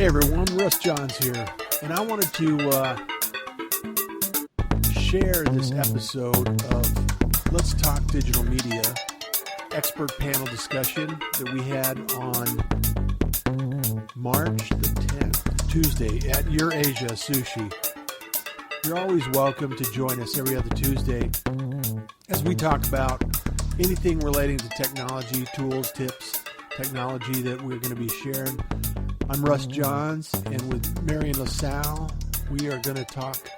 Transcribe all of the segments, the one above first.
Hey everyone, Russ Johns here, and I wanted to share this episode of Let's Talk Digital Media expert panel discussion that we had on March the 10th, Tuesday, at Your Asia Sushi. You're always welcome to join us every other Tuesday as we talk about anything relating to technology, tools, tips, technology that we're going to be sharing. I'm Russ Johns, and with Marion LaSalle, we are going to talk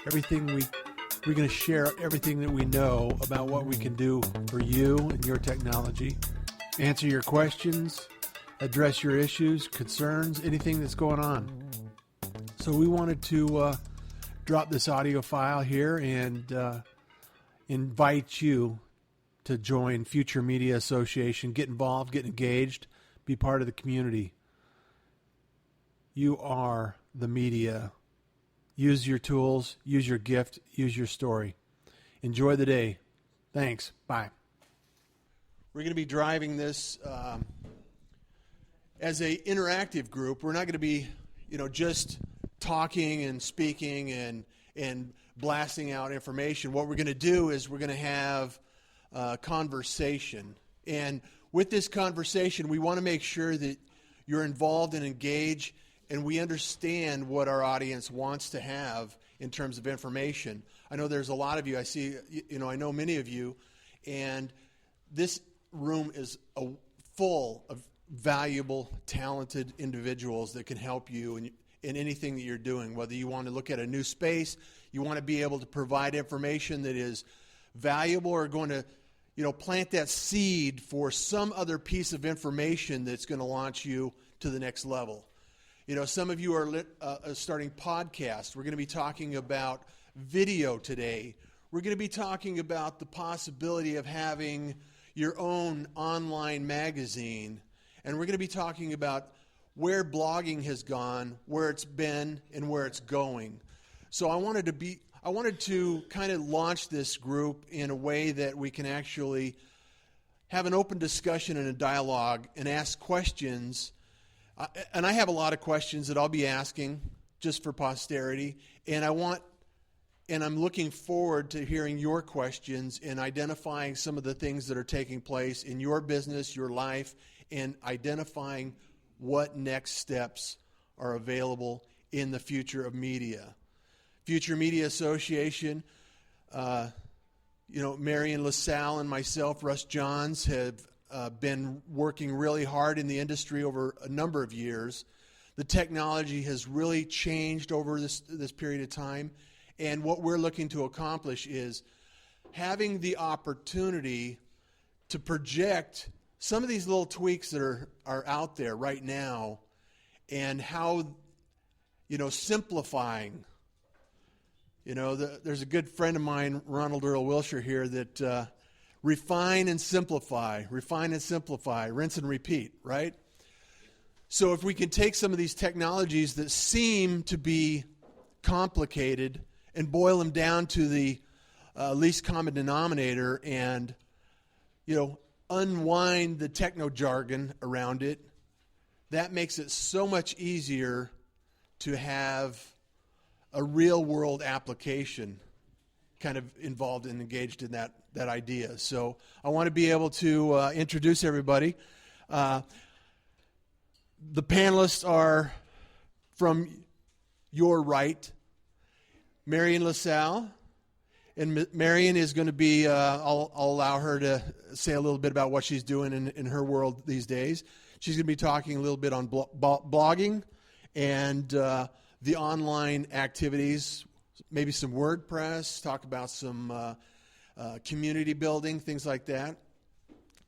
everything we're going to share everything that we know about what we can do for you and your technology, answer your questions, address your issues, concerns, anything that's going on. So we wanted to drop this audio file here and invite you to join Future Media Association, get involved, get engaged, be part of the community. You are the media. Use your tools, use your gift, use your story. Enjoy the day. Thanks. Bye. We're going to be driving this as an interactive group. We're not going to be, just talking and speaking and blasting out information. What we're going to do is we're going to have conversation. And with this conversation, we want to make sure that you're involved and engaged, and we understand what our audience wants to have in terms of information. I know there's a lot of you. I see, I know many of you, and this room is full of valuable, talented individuals that can help you in anything that you're doing. Whether you want to look at a new space, you want to be able to provide information that is valuable, or going to, plant that seed for some other piece of information that's going to launch you to the next level. Some of you are starting podcasts. We're going to be talking about video today. We're going to be talking about the possibility of having your own online magazine. And we're going to be talking about where blogging has gone, where it's been, and where it's going. So I wanted to kind of launch this group in a way that we can actually have an open discussion and a dialogue and ask questions. And I have a lot of questions that I'll be asking just for posterity, and I'm looking forward to hearing your questions and identifying some of the things that are taking place in your business, your life, and identifying what next steps are available in the future of media. Future Media Association, Marion LaSalle and myself, Russ Johns, have been working really hard in the industry over a number of years. The technology has really changed over this period of time, and what we're looking to accomplish is having the opportunity to project some of these little tweaks that are out there right now, and how, simplifying. There's a good friend of mine, Ronald Earl Wilshire here, that refine and simplify, rinse and repeat, right? So if we can take some of these technologies that seem to be complicated and boil them down to the least common denominator and, unwind the techno jargon around it, that makes it so much easier to have a real world application kind of involved and engaged in that idea. So I want to be able to introduce everybody. The panelists are from your right, Marion LaSalle. And Marion is going to be, I'll allow her to say a little bit about what she's doing in her world these days. She's going to be talking a little bit on blogging and the online activities, maybe some WordPress, talk about some community building, things like that.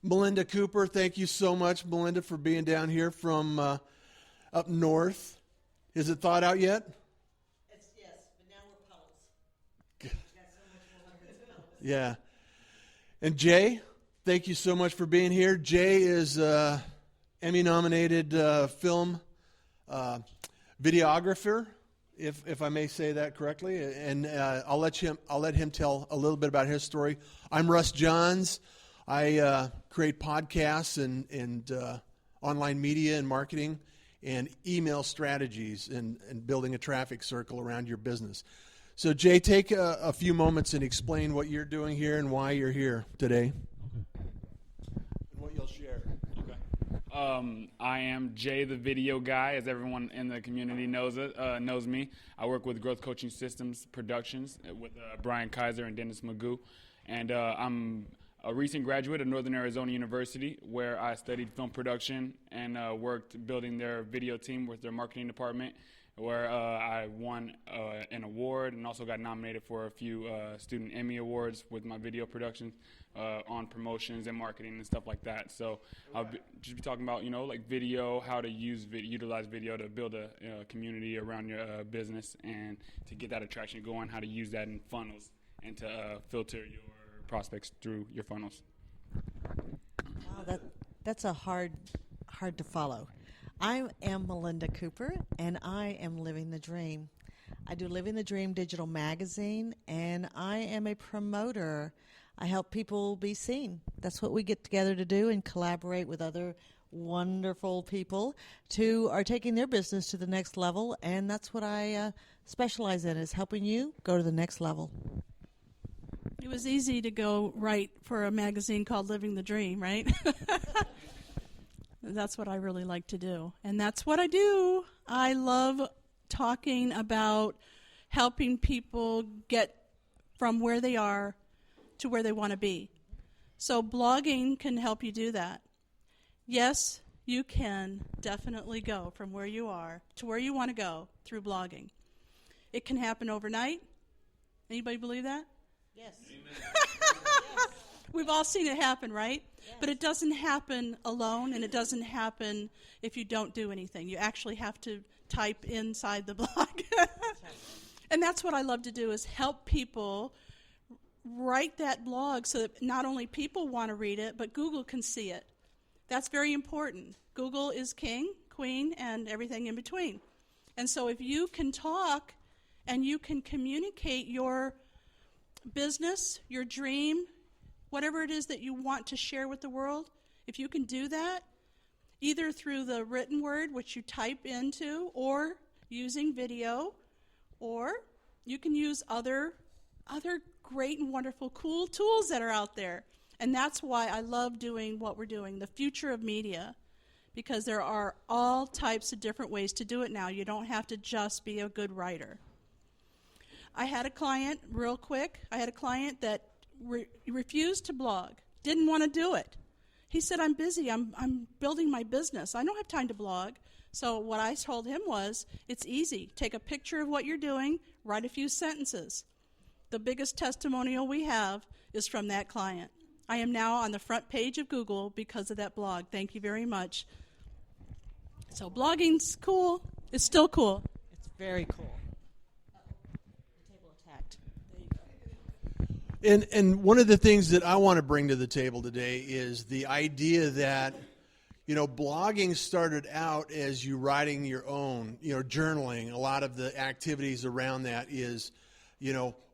Melinda Cooper, thank you so much, Melinda, for being down here from up north. Is it thawed out yet? Yes, but now we're puddles. Yeah. And Jay, thank you so much for being here. Jay is Emmy-nominated film videographer, if I may say that correctly, and I'll let him tell a little bit about his story. I'm Russ Johns. I create podcasts and online media and marketing, and email strategies and building a traffic circle around your business. So, Jay, take a few moments and explain what you're doing here and why you're here today. And what you'll share. I am Jay, the video guy, as everyone in the community knows me. I work with Growth Coaching Systems Productions with Brian Kaiser and Dennis Magoo. And I'm a recent graduate of Northern Arizona University, where I studied film production and worked building their video team with their marketing department, where I won an award and also got nominated for a few student Emmy Awards with my video productions on promotions and marketing and stuff like that. So I'll just be talking about, like video, how to utilize video to build a community around your business and to get that attraction going, how to use that in funnels and to filter your prospects through your funnels. Wow, that's a hard to follow. I am Melinda Cooper, and I am Living the Dream. I do Living the Dream digital magazine, and I am a promoter. I help people be seen. That's what we get together to do and collaborate with other wonderful people who are taking their business to the next level, and that's what I specialize in, is helping you go to the next level. It was easy to go write for a magazine called Living the Dream, right? That's what I really like to do. And that's what I do. I love talking about helping people get from where they are to where they want to be. So blogging can help you do that. Yes, you can definitely go from where you are to where you want to go through blogging. It can happen overnight. Anybody believe that? Yes. Yes. We've all seen it happen, right? Yes. But it doesn't happen alone, and it doesn't happen if you don't do anything. You actually have to type inside the blog. And that's what I love to do, is help people write that blog so that not only people want to read it, but Google can see it. That's very important. Google is king, queen, and everything in between. And so if you can talk and you can communicate your business, your dream, whatever it is that you want to share with the world, if you can do that, either through the written word, which you type into, or using video, or you can use other great and wonderful, cool tools that are out there. And that's why I love doing what we're doing, the future of media, because there are all types of different ways to do it now. You don't have to just be a good writer. I had a client, real quick, that refused to blog, didn't want to do it. He said, I'm busy, I'm building my business, I don't have time to blog. So what I told him was, it's easy. Take a picture of what you're doing, write a few sentences. The biggest testimonial we have is from that client. I am now on the front page of Google because of that blog. Thank you very much. So blogging's cool. It's still cool. It's very cool. And one of the things that I want to bring to the table today is the idea that, blogging started out as you writing your own, journaling. A lot of the activities around that is,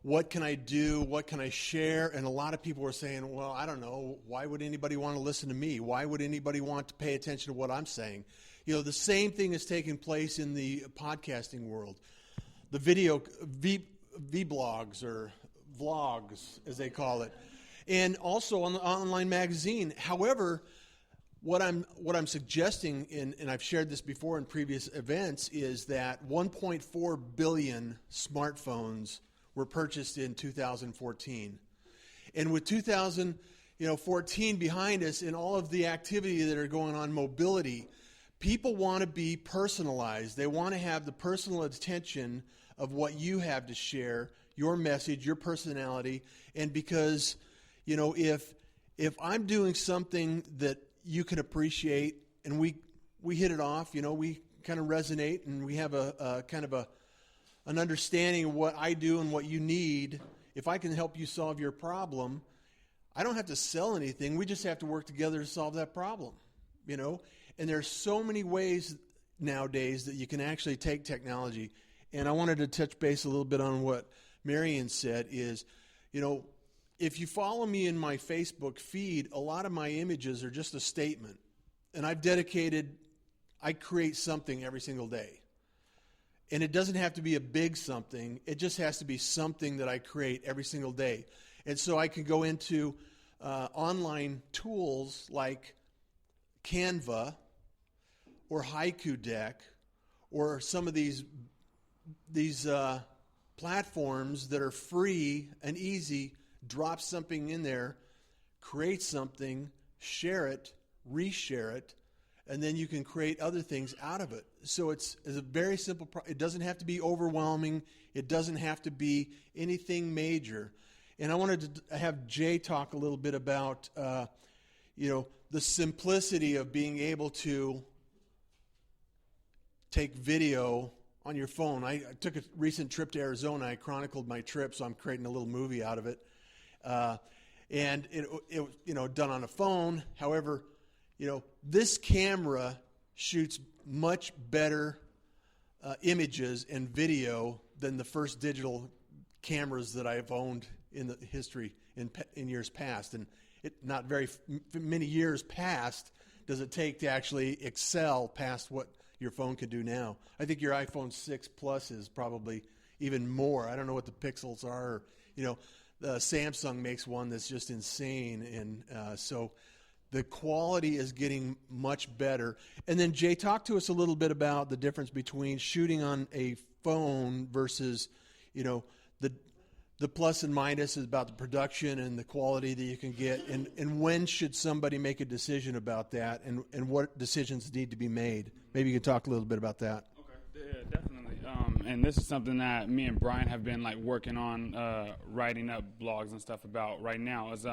what can I do? What can I share? And a lot of people were saying, well, I don't know. Why would anybody want to listen to me? Why would anybody want to pay attention to what I'm saying? The same thing is taking place in the podcasting world. The video, V-blogs or vlogs, as they call it, and also on the online magazine. However, what I'm suggesting, and I've shared this before in previous events, is that 1.4 billion smartphones were purchased in 2014, and with 2014 behind us and all of the activity that are going on, mobility, people want to be personalized. They want to have the personal attention of what you have to share, your message, your personality. And because, if I'm doing something that you can appreciate and we hit it off, we kind of resonate and we have a kind of an understanding of what I do and what you need, if I can help you solve your problem, I don't have to sell anything. We just have to work together to solve that problem, And there's so many ways nowadays that you can actually take technology. And I wanted to touch base a little bit on what Marion said is, if you follow me in my Facebook feed, a lot of my images are just a statement. And I've dedicated I create something every single day. And it doesn't have to be a big something. It just has to be something that I create every single day. And so I can go into online tools like Canva or Haiku Deck or some of these platforms that are free and easy. Drop something in there, create something, share it, reshare it, and then you can create other things out of it. So it's a very simple it doesn't have to be overwhelming. It doesn't have to be anything major. And I wanted to have Jay talk a little bit about, the simplicity of being able to take video on your phone. I took a recent trip to Arizona. I chronicled my trip, so I'm creating a little movie out of it. And it done on a phone. However, this camera shoots much better images and video than the first digital cameras that I've owned in the history in years past. And not very many years past does it take to actually excel past what your phone can do now. I think your iPhone 6 Plus is probably even more. I don't know what the pixels are. The Samsung makes one that's just insane, and so the quality is getting much better. And then Jay, talk to us a little bit about the difference between shooting on a phone versus, the plus and minus is about the production and the quality that you can get, and when should somebody make a decision about that, and what decisions need to be made. Maybe you can talk a little bit about that. Okay, yeah, definitely. And this is something that me and Brian have been working on, writing up blogs and stuff about right now. Is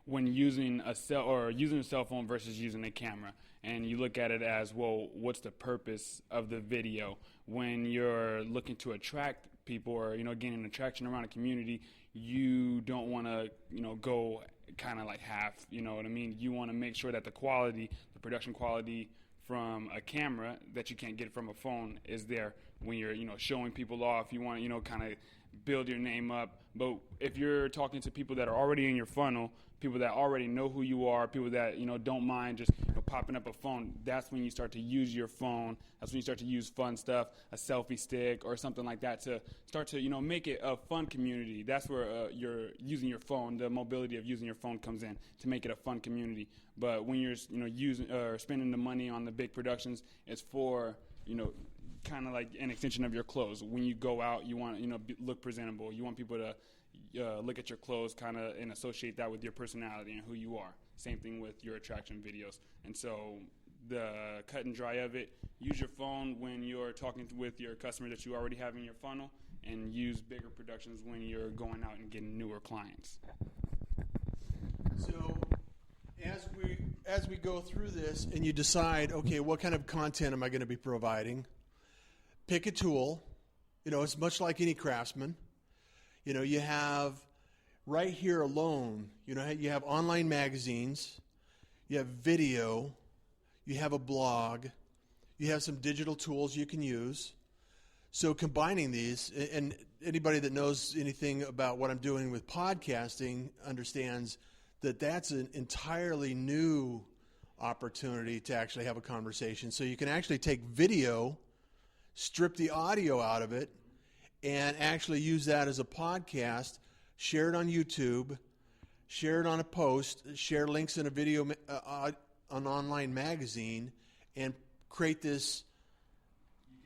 when using a cell phone versus using a camera, and you look at it as, well, what's the purpose of the video? When you're looking to attract people or gaining attraction around a community, you don't want to go kind of like half. You know what I mean? You want to make sure that the production quality from a camera that you can't get from a phone is there when you're showing people off. You want to kind of build your name up. But if you're talking to people that are already in your funnel, people that already know who you are, people that don't mind just popping up a phone, that's when you start to use your phone. That's when you start to use fun stuff, a selfie stick or something like that, to start to make it a fun community. That's where you're using your phone. The mobility of using your phone comes in to make it a fun community. But when you're using or spending the money on the big productions, it's for kind of like an extension of your clothes. When you go out, you want look presentable. You want people to look at your clothes kind of and associate that with your personality and who you are. Same thing with your attraction videos. And so the cut and dry of it, use your phone when you're talking with your customer that you already have in your funnel, and use bigger productions when you're going out and getting newer clients. So as we go through this and you decide, okay, what kind of content am I going to be providing? Pick a tool. It's much like any craftsman. You have right here alone, you have online magazines, you have video, you have a blog, you have some digital tools you can use. So combining these, and anybody that knows anything about what I'm doing with podcasting understands that that's an entirely new opportunity to actually have a conversation. So you can actually take video, strip the audio out of it, and actually use that as a podcast, share it on YouTube, share it on a post, share links in a video, an online magazine, and create this,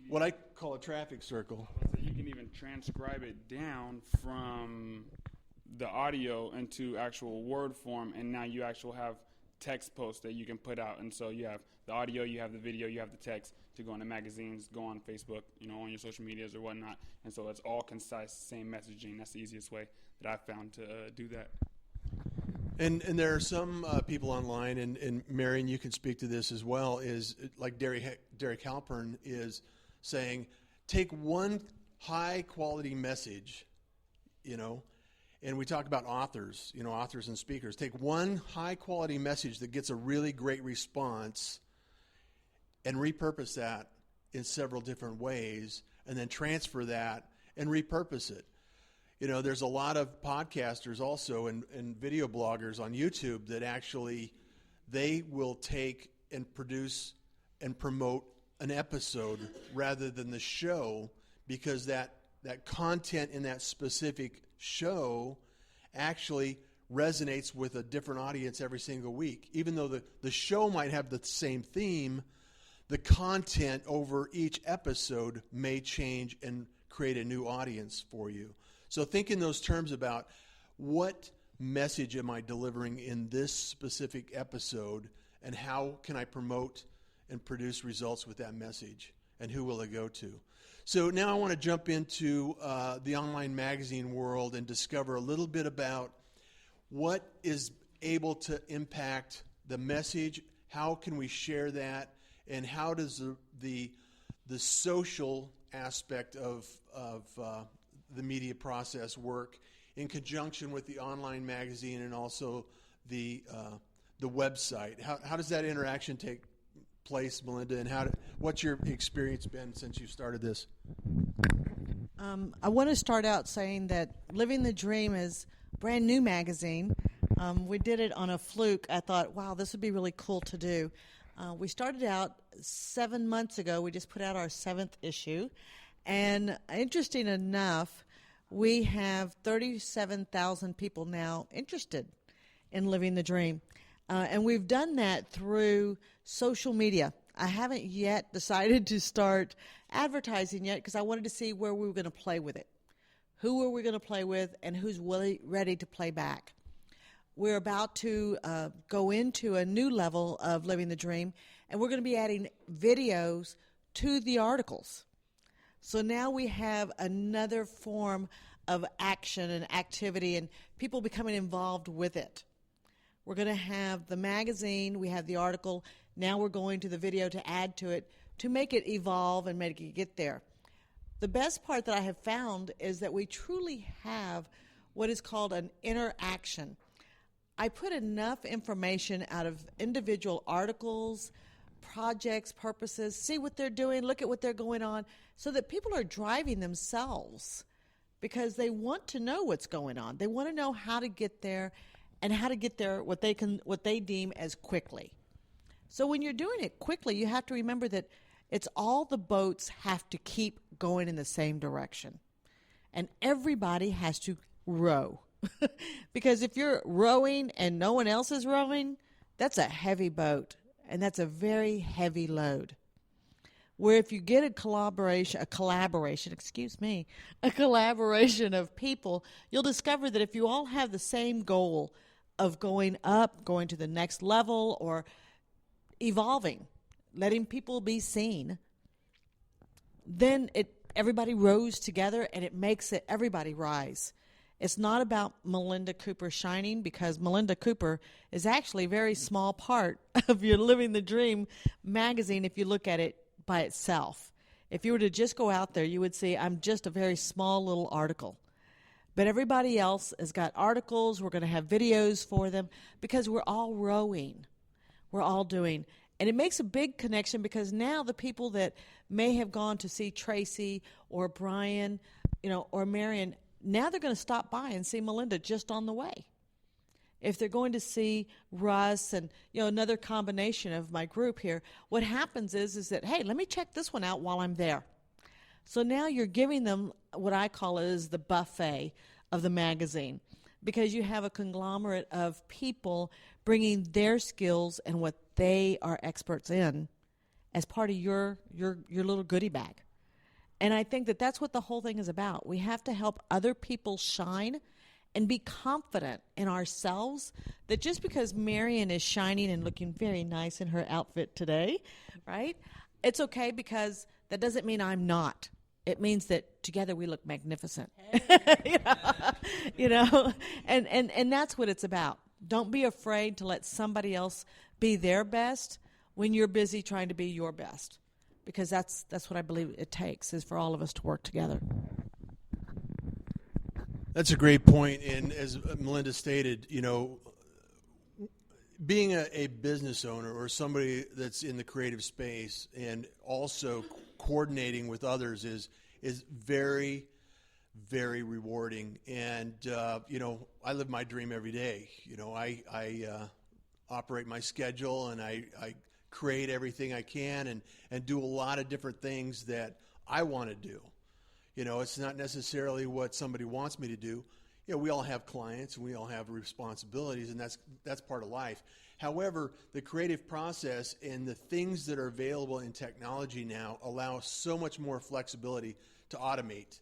what I call a traffic circle. So you can even transcribe it down from the audio into actual word form, and now you actually have text posts that you can put out. And so you have the audio, you have the video, you have the text to go into magazines, go on Facebook, on your social medias or whatnot. And so it's all concise, same messaging. That's the easiest way that I've found to do that. And there are some people online, and Marion, you can speak to this as well, is like Derek Halpern is saying, take one high-quality message, and we talk about authors, authors and speakers. Take one high-quality message that gets a really great response and repurpose that in several different ways, and then transfer that and repurpose it. There's a lot of podcasters also and video bloggers on YouTube that actually, they will take and produce and promote an episode rather than the show, because that content in that specific show actually resonates with a different audience every single week. Even though the show might have the same theme, the content over each episode may change and create a new audience for you. So think in those terms about what message am I delivering in this specific episode, and how can I promote and produce results with that message, and who will it go to? So now I want to jump into the online magazine world and discover a little bit about what is able to impact the message, how can we share that, and how does the social aspect of the media process work in conjunction with the online magazine and also the website. How does that interaction take place, Melinda, and what's your experience been since you started this? I want to start out saying that Living the Dream is a brand new magazine. We did it on a fluke. I thought, wow, this would be really cool to do. We started out 7 months ago. We just put out our 7th issue. And interesting enough, we have 37,000 people now interested in Living the Dream. And we've done that through social media. I haven't yet decided to start advertising yet, because I wanted to see where we were going to play with it. Who are we going to play with, and who's really ready to play back? We're about to go into a new level of Living the Dream, and we're going to be adding videos to the articles. So now we have another form of action and activity and people becoming involved with it. We're going to have the magazine, we have the article, now we're going to the video to add to it to make it evolve and make it get there. The best part that I have found is that we truly have what is called an interaction. I put enough information out of individual articles, projects, purposes, see what they're doing, look at what they're going on, so that people are driving themselves because they want to know what's going on. They want to know how to get there and how to get there what they deem as quickly. So when you're doing it quickly, you have to remember that it's all the boats have to keep going in the same direction. And everybody has to row. Because if you're rowing and no one else is rowing, that's a heavy boat, and that's a very heavy load. Where if you get a collaboration of people, you'll discover that if you all have the same goal of going up, going to the next level, or evolving, letting people be seen, then everybody rows together, and it makes everybody rise. It's not about Melinda Cooper shining, because Melinda Cooper is actually a very small part of your Living the Dream magazine if you look at it by itself. If you were to just go out there, you would see I'm just a very small little article. But everybody else has got articles. We're going to have videos for them because we're all rowing. We're all doing. And it makes a big connection, because now the people that may have gone to see Tracy or Brian, or Marion, now they're going to stop by and see Melinda just on the way. If they're going to see Russ and another combination of my group here, what happens is that, hey, let me check this one out while I'm there. So now you're giving them what I call is the buffet of the magazine, because you have a conglomerate of people bringing their skills and what they are experts in as part of your little goodie bag. And I think that that's what the whole thing is about. We have to help other people shine and be confident in ourselves, that just because Marion is shining and looking very nice in her outfit today, right? It's okay, because that doesn't mean I'm not. It means that together we look magnificent. And that's what it's about. Don't be afraid to let somebody else be their best when you're busy trying to be your best. Because that's what I believe it takes, is for all of us to work together. That's a great point. And as Melinda stated, being a business owner or somebody that's in the creative space and also coordinating with others is very, very rewarding. And, I live my dream every day. I operate my schedule, and I create everything I can and do a lot of different things that I want to do. You know, it's not necessarily what somebody wants me to do. You know, we all have clients and we all have responsibilities, and that's part of life. However, the creative process and the things that are available in technology now allow so much more flexibility to automate.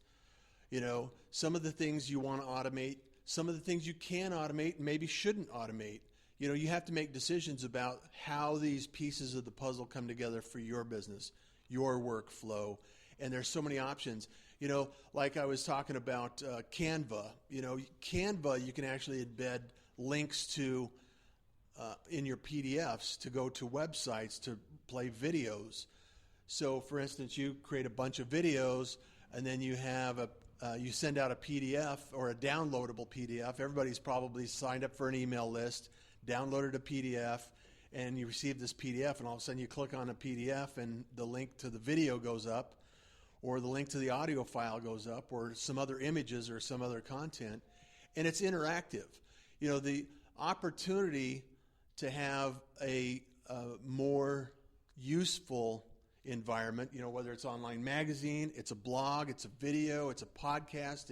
You know, some of the things you want to automate, some of the things you can automate and maybe shouldn't automate. You know, you have to make decisions about how these pieces of the puzzle come together for your business, your workflow, and there's so many options. You know, like I was talking about Canva. You know, Canva, you can actually embed links to in your PDFs to go to websites to play videos. So, for instance, you create a bunch of videos, and then you have you send out a PDF or a downloadable PDF. Everybody's probably signed up for an email list, downloaded a PDF, and you receive this PDF, and all of a sudden you click on a PDF, and the link to the video goes up, or the link to the audio file goes up, or some other images or some other content, and it's interactive. You know, the opportunity to have a more useful environment, you know, whether it's online magazine, it's a blog, it's a video, it's a podcast,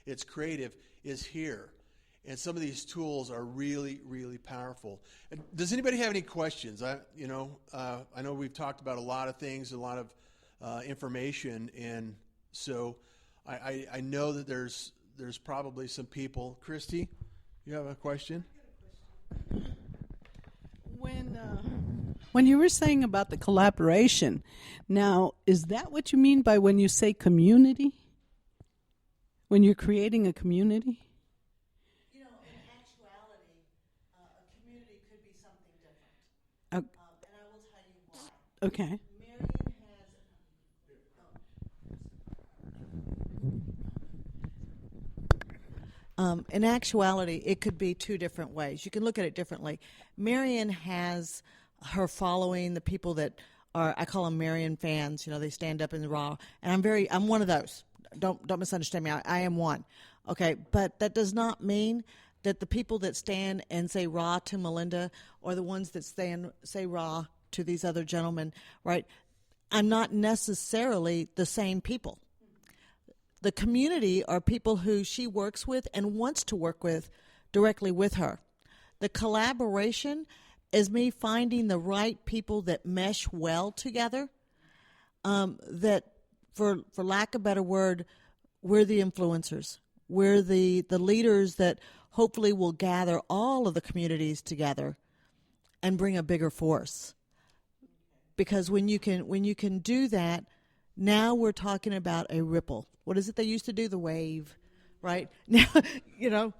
it's creative, is here. And some of these tools are really, really powerful. And does anybody have any questions? I know we've talked about a lot of things, a lot of information, and so I know that there's probably some people. Christy, you have a question? When you were saying about the collaboration, now, is that what you mean by when you say community? When you're creating a community? You know, in actuality, a community could be something different. Okay. And I will tell you why. Okay. In actuality, it could be two different ways. You can look at it differently. Marion has her following, the people that are, I call them Marion fans. You know, they stand up in the raw, and I'm one of those. Don't misunderstand me. I am one. Okay, but that does not mean that the people that stand and say raw to Melinda or the ones that say raw to these other gentlemen, right? I'm not necessarily the same people. The community are people who she works with and wants to work with directly with her. The collaboration is me finding the right people that mesh well together, that, for lack of a better word, we're the influencers. We're the leaders that hopefully will gather all of the communities together and bring a bigger force. Because when you can do that, now we're talking about a ripple. What is it they used to do? The wave, right? Now, you know,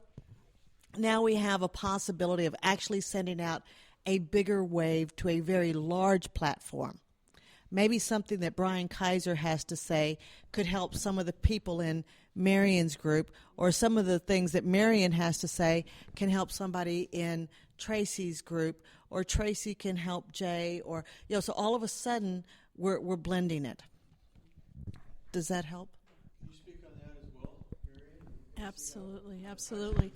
now we have a possibility of actually sending out a bigger wave to a very large platform. Maybe something that Brian Kaiser has to say could help some of the people in Marion's group, or some of the things that Marion has to say can help somebody in Tracy's group, or Tracy can help Jay, or, you know, so all of a sudden we're blending it. Does that help? Can you speak on that as well, Marion? Absolutely.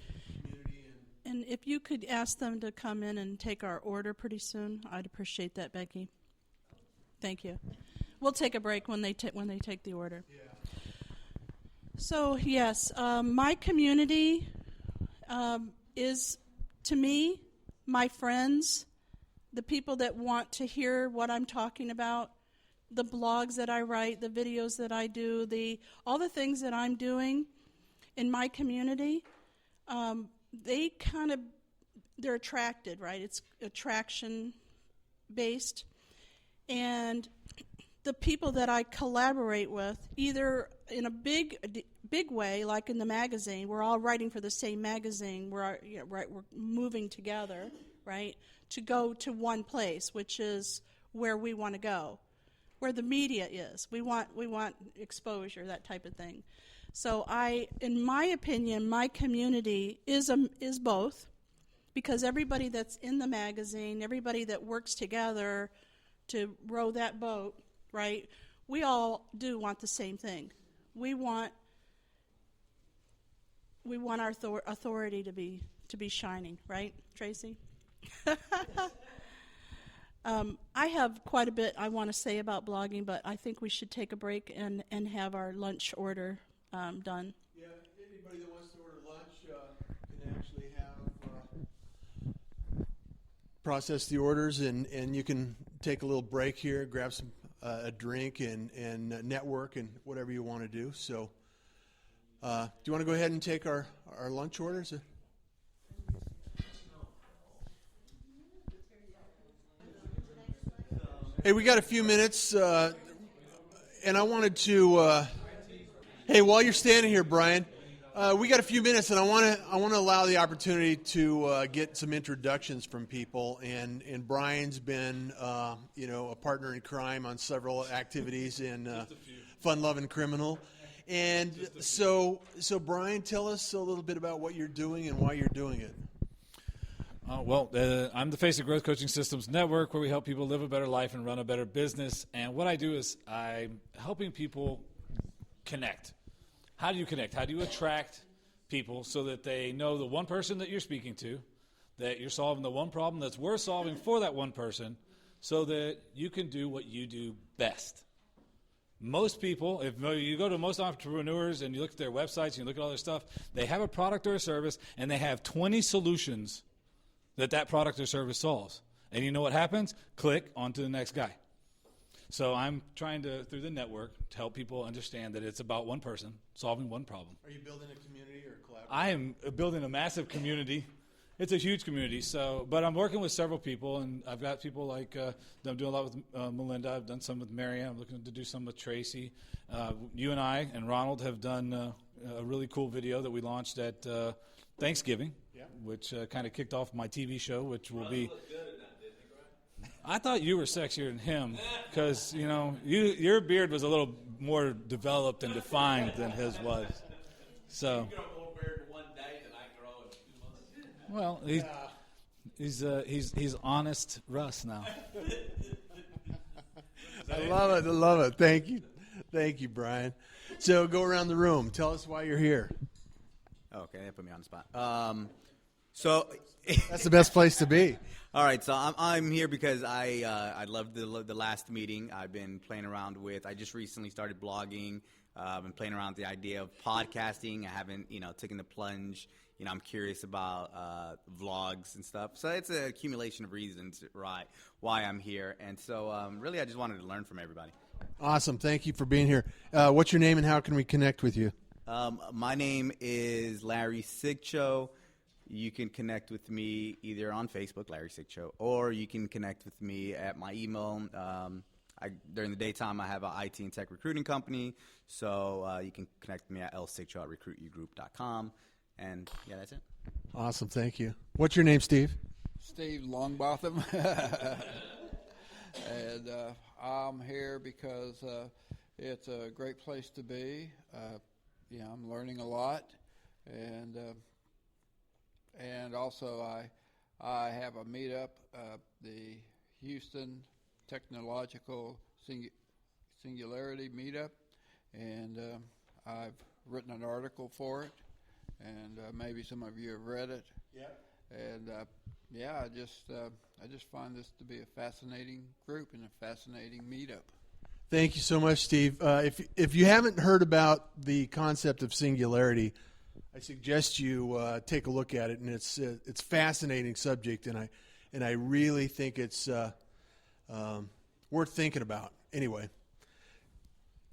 And if you could ask them to come in and take our order pretty soon, I'd appreciate that, Becky. Thank you. We'll take a break when they take the order. Yeah. So yes, my community is, to me, my friends, the people that want to hear what I'm talking about, the blogs that I write, the videos that I do, all the things that I'm doing in my community. They're attracted, right? It's attraction based. And the people that I collaborate with, either in a big way, like in the magazine, we're all writing for the same magazine. We're moving together, right, to go to one place, which is where we want to go, where the media is. We want exposure, that type of thing. So in my opinion, my community is both, because everybody that's in the magazine, everybody that works together to row that boat, right, we all do want the same thing. We want our authority to be shining, right, Tracy? I have quite a bit I want to say about blogging, but I think we should take a break and have our lunch order done. Yeah, anybody that wants to order lunch can actually have process the orders, and you can take a little break here, grab some a drink, and network and whatever you want to do. So, do you want to go ahead and take our lunch orders? Hey, we got a few minutes, and I wanted to. Hey, while you're standing here, Brian, we got a few minutes, and I want to allow the opportunity to get some introductions from people. And Brian's been, a partner in crime on several activities in Fun Loving Criminal. And so Brian, tell us a little bit about what you're doing and why you're doing it. I'm the face of Growth Coaching Systems Network, where we help people live a better life and run a better business. And what I do is I'm helping people connect. How do you connect? How do you attract people so that they know the one person that you're speaking to, that you're solving the one problem that's worth solving for that one person, so that you can do what you do best? Most people, if you go to most entrepreneurs and you look at their websites and you look at all their stuff, they have a product or a service, and they have 20 solutions that product or service solves. And you know what happens? Click on to the next guy. So I'm trying to, through the network, to help people understand that it's about one person solving one problem. Are you building a community or collaborating? I am building a massive community. It's a huge community. But I'm working with several people, and I've got people like I'm doing a lot with Melinda. I've done some with Mary. I'm looking to do some with Tracy. You and I and Ronald have done a really cool video that we launched at Thanksgiving, which kind of kicked off my TV show, which will be. I thought you were sexier than him because, your beard was a little more developed and defined than his was. So. You grow more beard in one day than I grow in 2 months. Well, he's honest Russ now. I love it. Thank you, Brian. So go around the room. Tell us why you're here. Okay, they put me on the spot. So that's the best place to be. All right, so I'm here because I loved the last meeting. I've been playing around with. I just recently started blogging. I've been playing around with the idea of podcasting. I haven't taken the plunge. I'm curious about vlogs and stuff. So it's an accumulation of reasons why I'm here. And so really, I just wanted to learn from everybody. Awesome. Thank you for being here. What's your name and how can we connect with you? My name is Larry Sigcho. You can connect with me either on Facebook, Larry Sigcho, or you can connect with me at my email. During the daytime, I have an IT and tech recruiting company, so you can connect with me at lsigcho@recruityougroup.com. And, yeah, that's it. Awesome. Thank you. What's your name, Steve? Steve Longbotham. And I'm here because it's a great place to be. I'm learning a lot, and also I have a meetup, the Houston Technological Singularity Meetup, and I've written an article for it, and maybe some of you have read it. Yeah. And I just find this to be a fascinating group and a fascinating meetup. Thank you so much, Steve. If you haven't heard about the concept of singularity, I suggest you take a look at it, and it's a fascinating subject, and I really think it's worth thinking about. Anyway,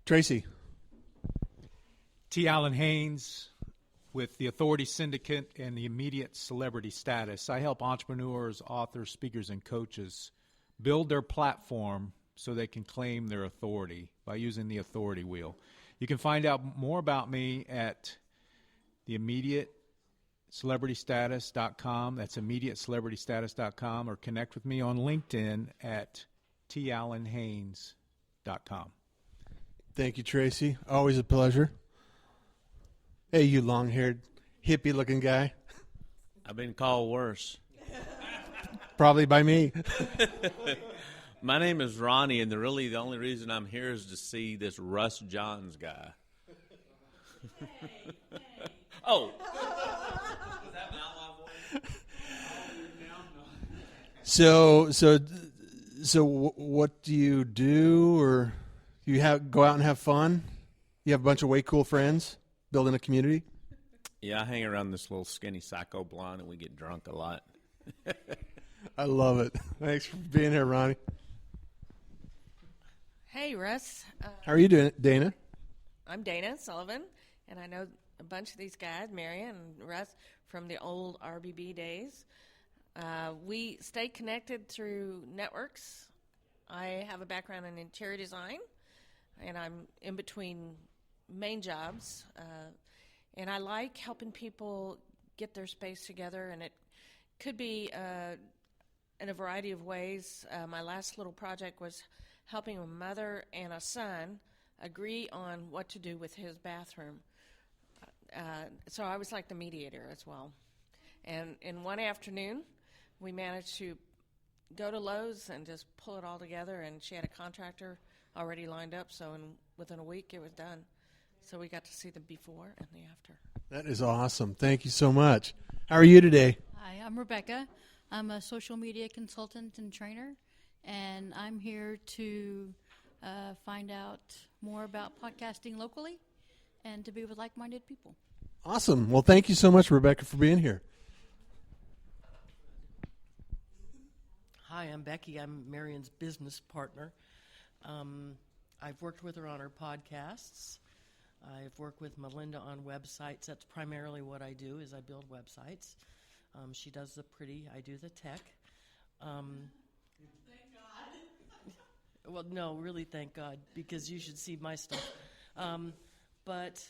Tracy. T. Allen Haynes with the Authority Syndicate and the Immediate Celebrity Status. I help entrepreneurs, authors, speakers, and coaches build their platform so they can claim their authority by using the authority wheel. You can find out more about me at the immediatecelebritystatus.com. That's immediatecelebritystatus.com, or connect with me on LinkedIn at tallenhaynes.com. Thank you, Tracy. Always a pleasure. Hey, you long-haired, hippie-looking guy. I've been called worse. Probably by me. My name is Ronnie, and the only reason I'm here is to see this Russ Johns guy. Oh. So what do you do, or you go out and have fun? You have a bunch of way cool friends building a community? Yeah, I hang around this little skinny psycho blonde, and we get drunk a lot. I love it. Thanks for being here, Ronnie. Hey, Russ. How are you doing, Dana? I'm Dana Sullivan, and I know a bunch of these guys, Marion and Russ, from the old RBB days. We stay connected through networks. I have a background in interior design, and I'm in between main jobs. And I like helping people get their space together, and it could be in a variety of ways. My last little project was helping a mother and a son agree on what to do with his bathroom. So I was like the mediator as well. And in one afternoon, we managed to go to Lowe's and just pull it all together, and she had a contractor already lined up, so within a week it was done. So we got to see the before and the after. That is awesome. Thank you so much. How are you today? Hi, I'm Rebecca. I'm a social media consultant and trainer, and I'm here to find out more about podcasting locally and to be with like-minded people. Awesome. Well, thank you so much, Rebecca, for being here. Hi, I'm Becky. I'm Marion's business partner. I've worked with her on her podcasts. I've worked with Melinda on websites. That's primarily what I do, is I build websites. She does the pretty, I do the tech. Thank God. Well, no, really thank God, because you should see my stuff. But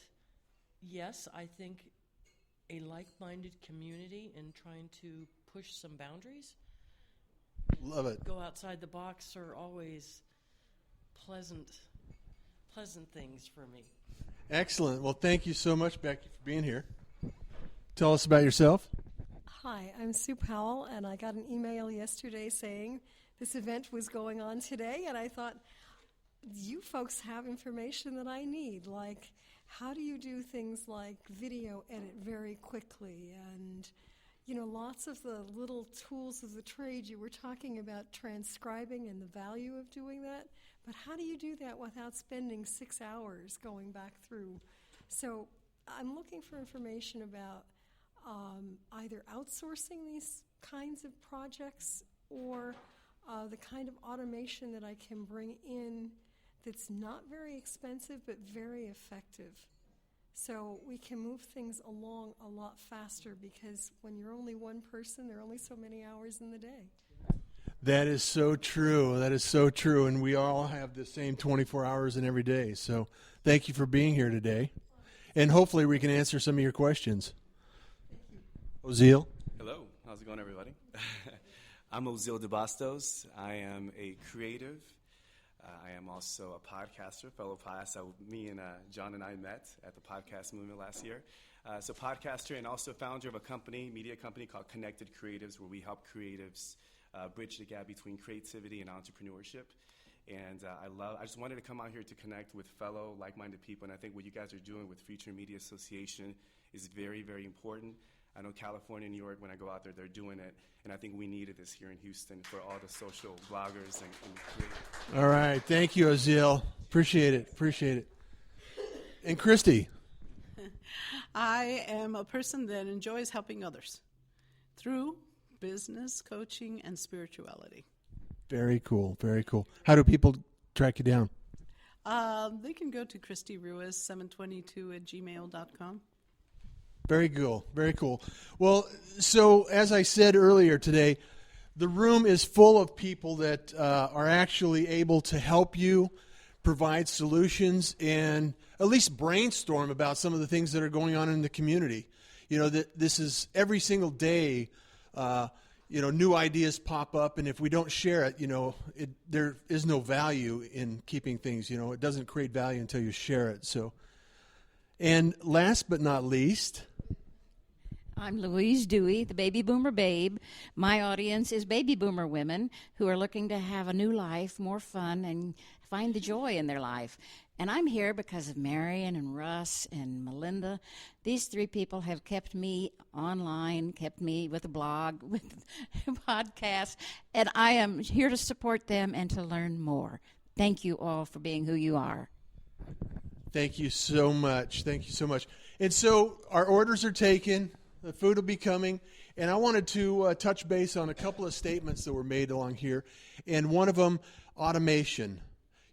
yes, I think a like-minded community in trying to push some boundaries. Love it. Go outside the box are always pleasant things for me. Excellent. Well, thank you so much, Becky, for being here. Tell us about yourself. Hi, I'm Sue Powell, and I got an email yesterday saying this event was going on today, and I thought, you folks have information that I need, like how do you do things like video edit very quickly, and lots of the little tools of the trade. You were talking about transcribing and the value of doing that, but how do you do that without spending 6 hours going back through? So I'm looking for information about either outsourcing these kinds of projects or the kind of automation that I can bring in that's not very expensive but very effective. So we can move things along a lot faster, because when you're only one person, there are only so many hours in the day. That is so true. That is so true. And we all have the same 24 hours in every day. So thank you for being here today. And hopefully we can answer some of your questions. Oziel? Hello. How's it going, everybody? I'm Oziel DeBastos. I am a creative. I am also a podcaster, fellow podcaster. Me and John and I met at the podcast movement last year. So podcaster and also founder of a company, media company called Connected Creatives, where we help creatives bridge the gap between creativity and entrepreneurship. And I just wanted to come out here to connect with fellow like-minded people. And I think what you guys are doing with Future Media Association is very, very important. I know California, New York, when I go out there, they're doing it. And I think we needed this here in Houston for all the social bloggers and creators. All right. Thank you, Oziel. Appreciate it. And Christy? I am a person that enjoys helping others through business, coaching, and spirituality. Very cool. How do people track you down? They can go to ChristyRuiz722@gmail.com. Very cool. Well, so as I said earlier today, the room is full of people that are actually able to help you provide solutions and at least brainstorm about some of the things that are going on in the community. That this is every single day, new ideas pop up, and if we don't share it, there is no value in keeping things. It doesn't create value until you share it. So, and last but not least, I'm Louise Dewey, the baby boomer babe. My audience is baby boomer women who are looking to have a new life, more fun, and find the joy in their life. And I'm here because of Marion and Russ and Melinda. These three people have kept me online, kept me with a blog, with a podcast, and I am here to support them and to learn more. Thank you all for being who you are. Thank you so much. Thank you so much. And so our orders are taken. The food will be coming. And I wanted to touch base on a couple of statements that were made along here. And one of them, automation.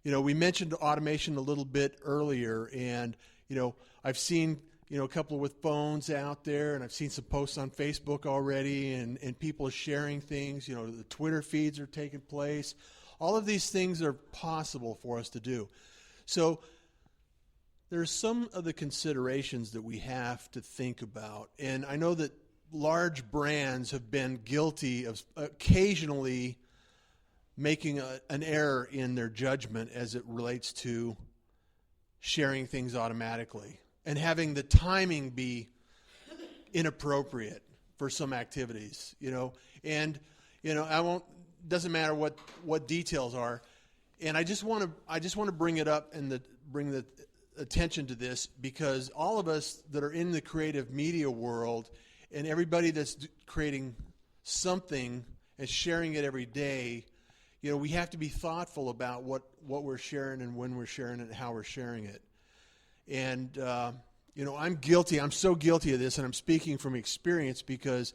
You know, we mentioned automation a little bit earlier. And, you know, I've seen, you know, a couple with phones out there. And I've seen some posts on Facebook already. And people are sharing things. You know, the Twitter feeds are taking place. All of these things are possible for us to do. So there's some of the considerations that we have to think about. And I know that large brands have been guilty of occasionally making an error in their judgment as it relates to sharing things automatically and having the timing be inappropriate for some activities, you know. And, you know, doesn't matter what details are. And I just want to bring it up and bring the attention to this, because all of us that are in the creative media world and everybody that's creating something and sharing it every day, you know, we have to be thoughtful about what we're sharing and when we're sharing it and how we're sharing it. And, you know, I'm guilty. I'm so guilty of this, and I'm speaking from experience, because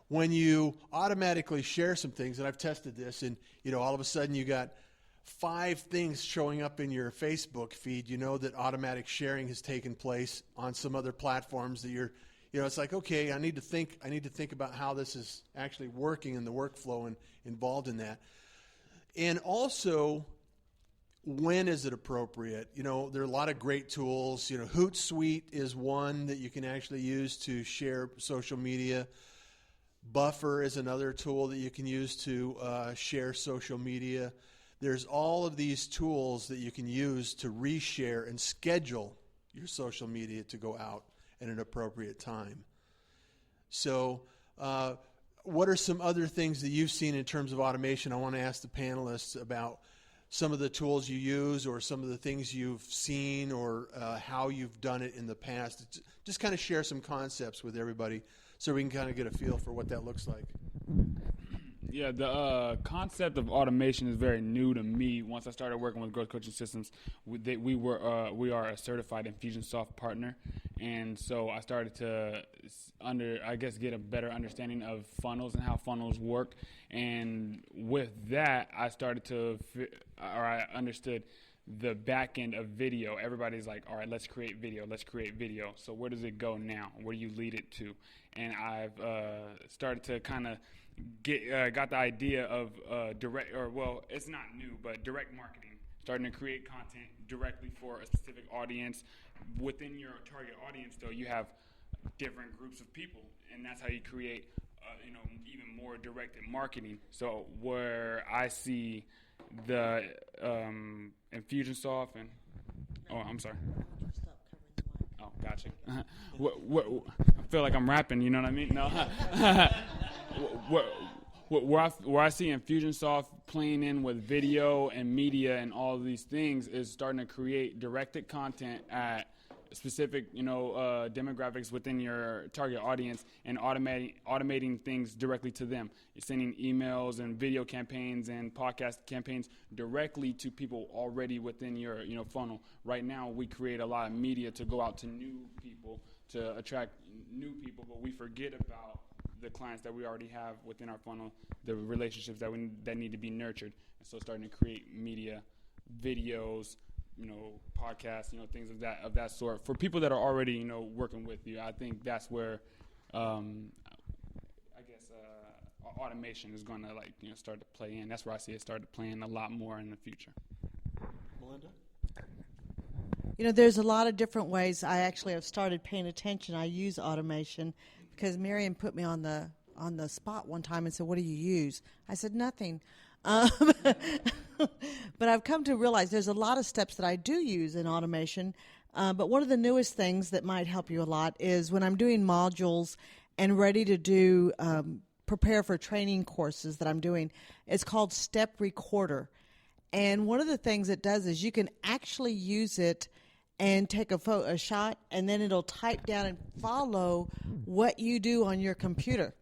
when you automatically share some things, and I've tested this, and, you know, all of a sudden you got 5 things showing up in your Facebook feed, you know that automatic sharing has taken place on some other platforms that you're, you know, it's like, okay, I need to think about how this is actually working and the workflow and involved in that. And also, when is it appropriate? You know, there are a lot of great tools. You know, Hootsuite is one that you can actually use to share social media. Buffer is another tool that you can use to share social media. There's all of these tools that you can use to reshare and schedule your social media to go out at an appropriate time. So what are some other things that you've seen in terms of automation? I want to ask the panelists about some of the tools you use or some of the things you've seen or how you've done it in the past. Just kind of share some concepts with everybody so we can kind of get a feel for what that looks like. Yeah, the concept of automation is very new to me. Once I started working with Growth Coaching Systems, we are a certified Infusionsoft partner, and so I started to get a better understanding of funnels and how funnels work. And with that, I understood the back end of video. Everybody's like, all right, let's create video. So where does it go now? Where do you lead it to? And I've started to kind of got the idea of it's not new, but direct marketing, starting to create content directly for a specific audience. Within your target audience, though, you have different groups of people, and that's how you create even more directed marketing. So where I see the Infusionsoft and I'm sorry. Oh, gotcha. I feel like I'm rapping. You know what I mean? No. Where I see Infusionsoft playing in with video and media and all of these things is starting to create directed content at specific, demographics within your target audience and automating things directly to them. You're sending emails and video campaigns and podcast campaigns directly to people already within your, funnel. Right now, we create a lot of media to go out to new people, to attract new people, but we forget about the clients that we already have within our funnel, the relationships that need to be nurtured. And so starting to create media, videos, podcasts, things of that sort for people that are already, working with you. I think that's where, automation is going to, start to play in. That's where I see it started playing a lot more in the future. Melinda? There's a lot of different ways. I actually have started paying attention. I use automation because Marion put me on the spot one time and said, "What do you use?" I said, "Nothing." But I've come to realize there's a lot of steps that I do use in automation. But one of the newest things that might help you a lot is when I'm doing modules and ready to do prepare for training courses that I'm doing. It's called Step Recorder. And one of the things it does is you can actually use it and take a shot, and then it'll type down and follow what you do on your computer.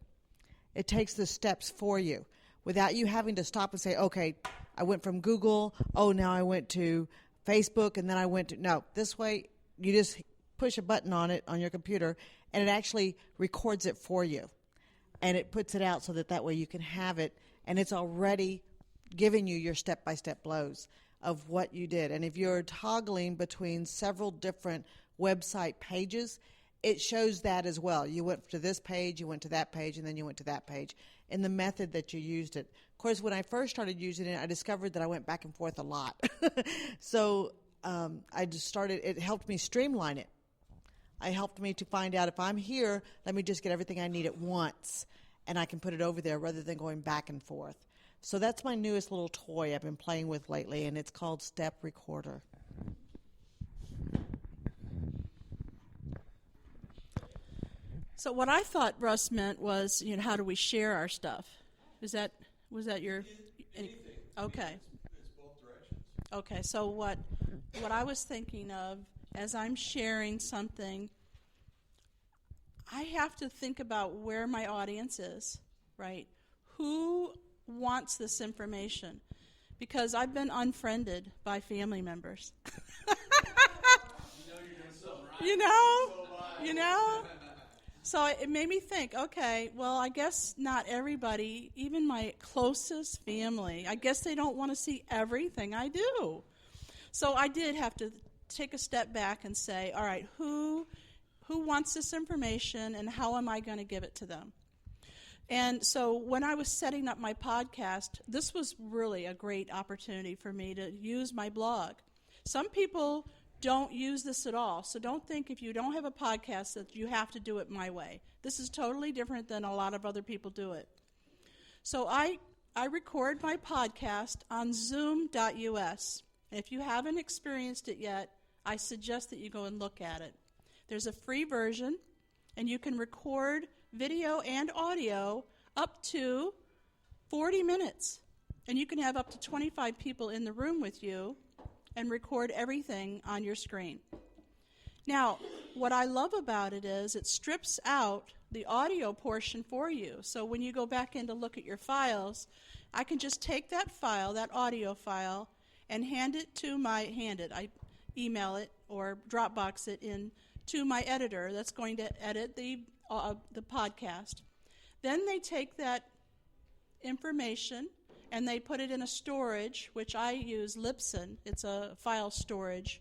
It takes the steps for you without you having to stop and say, okay, I went from Google, now I went to Facebook, and then I went to, no, this way you just push a button on it on your computer, and it actually records it for you. And it puts it out so that way you can have it, and it's already giving you your step-by-step blows of what you did. And if you're toggling between several different website pages, it shows that as well. You went to this page, you went to that page, and then you went to that page, in the method that you used it. Of course, when I first started using it, I discovered that I went back and forth a lot. So I just started, it helped me streamline it. It helped me to find out if I'm here, let me just get everything I need at once, and I can put it over there rather than going back and forth. So that's my newest little toy I've been playing with lately, and it's called Step Recorder. So what I thought Russ meant was, how do we share our stuff? Was that your? Okay. It's both directions. Okay. So what I was thinking of as I'm sharing something, I have to think about where my audience is, right? Who wants this information? Because I've been unfriended by family members. You know? So it made me think, okay, well, I guess not everybody, even my closest family, I guess they don't want to see everything I do. So I did have to take a step back and say, all right, who wants this information and how am I going to give it to them? And so when I was setting up my podcast, this was really a great opportunity for me to use my blog. Some people don't use this at all, so don't think if you don't have a podcast that you have to do it my way. This is totally different than a lot of other people do it. So I record my podcast on zoom.us. If you haven't experienced it yet, I suggest that you go and look at it. There's a free version, and you can record video and audio up to 40 minutes. And you can have up to 25 people in the room with you and record everything on your screen. Now, what I love about it is it strips out the audio portion for you. So when you go back in to look at your files, I can just take that file, that audio file, and I email it or Dropbox it in to my editor that's going to edit the podcast. Then they take that information and they put it in a storage, which I use Libsyn. It's a file storage.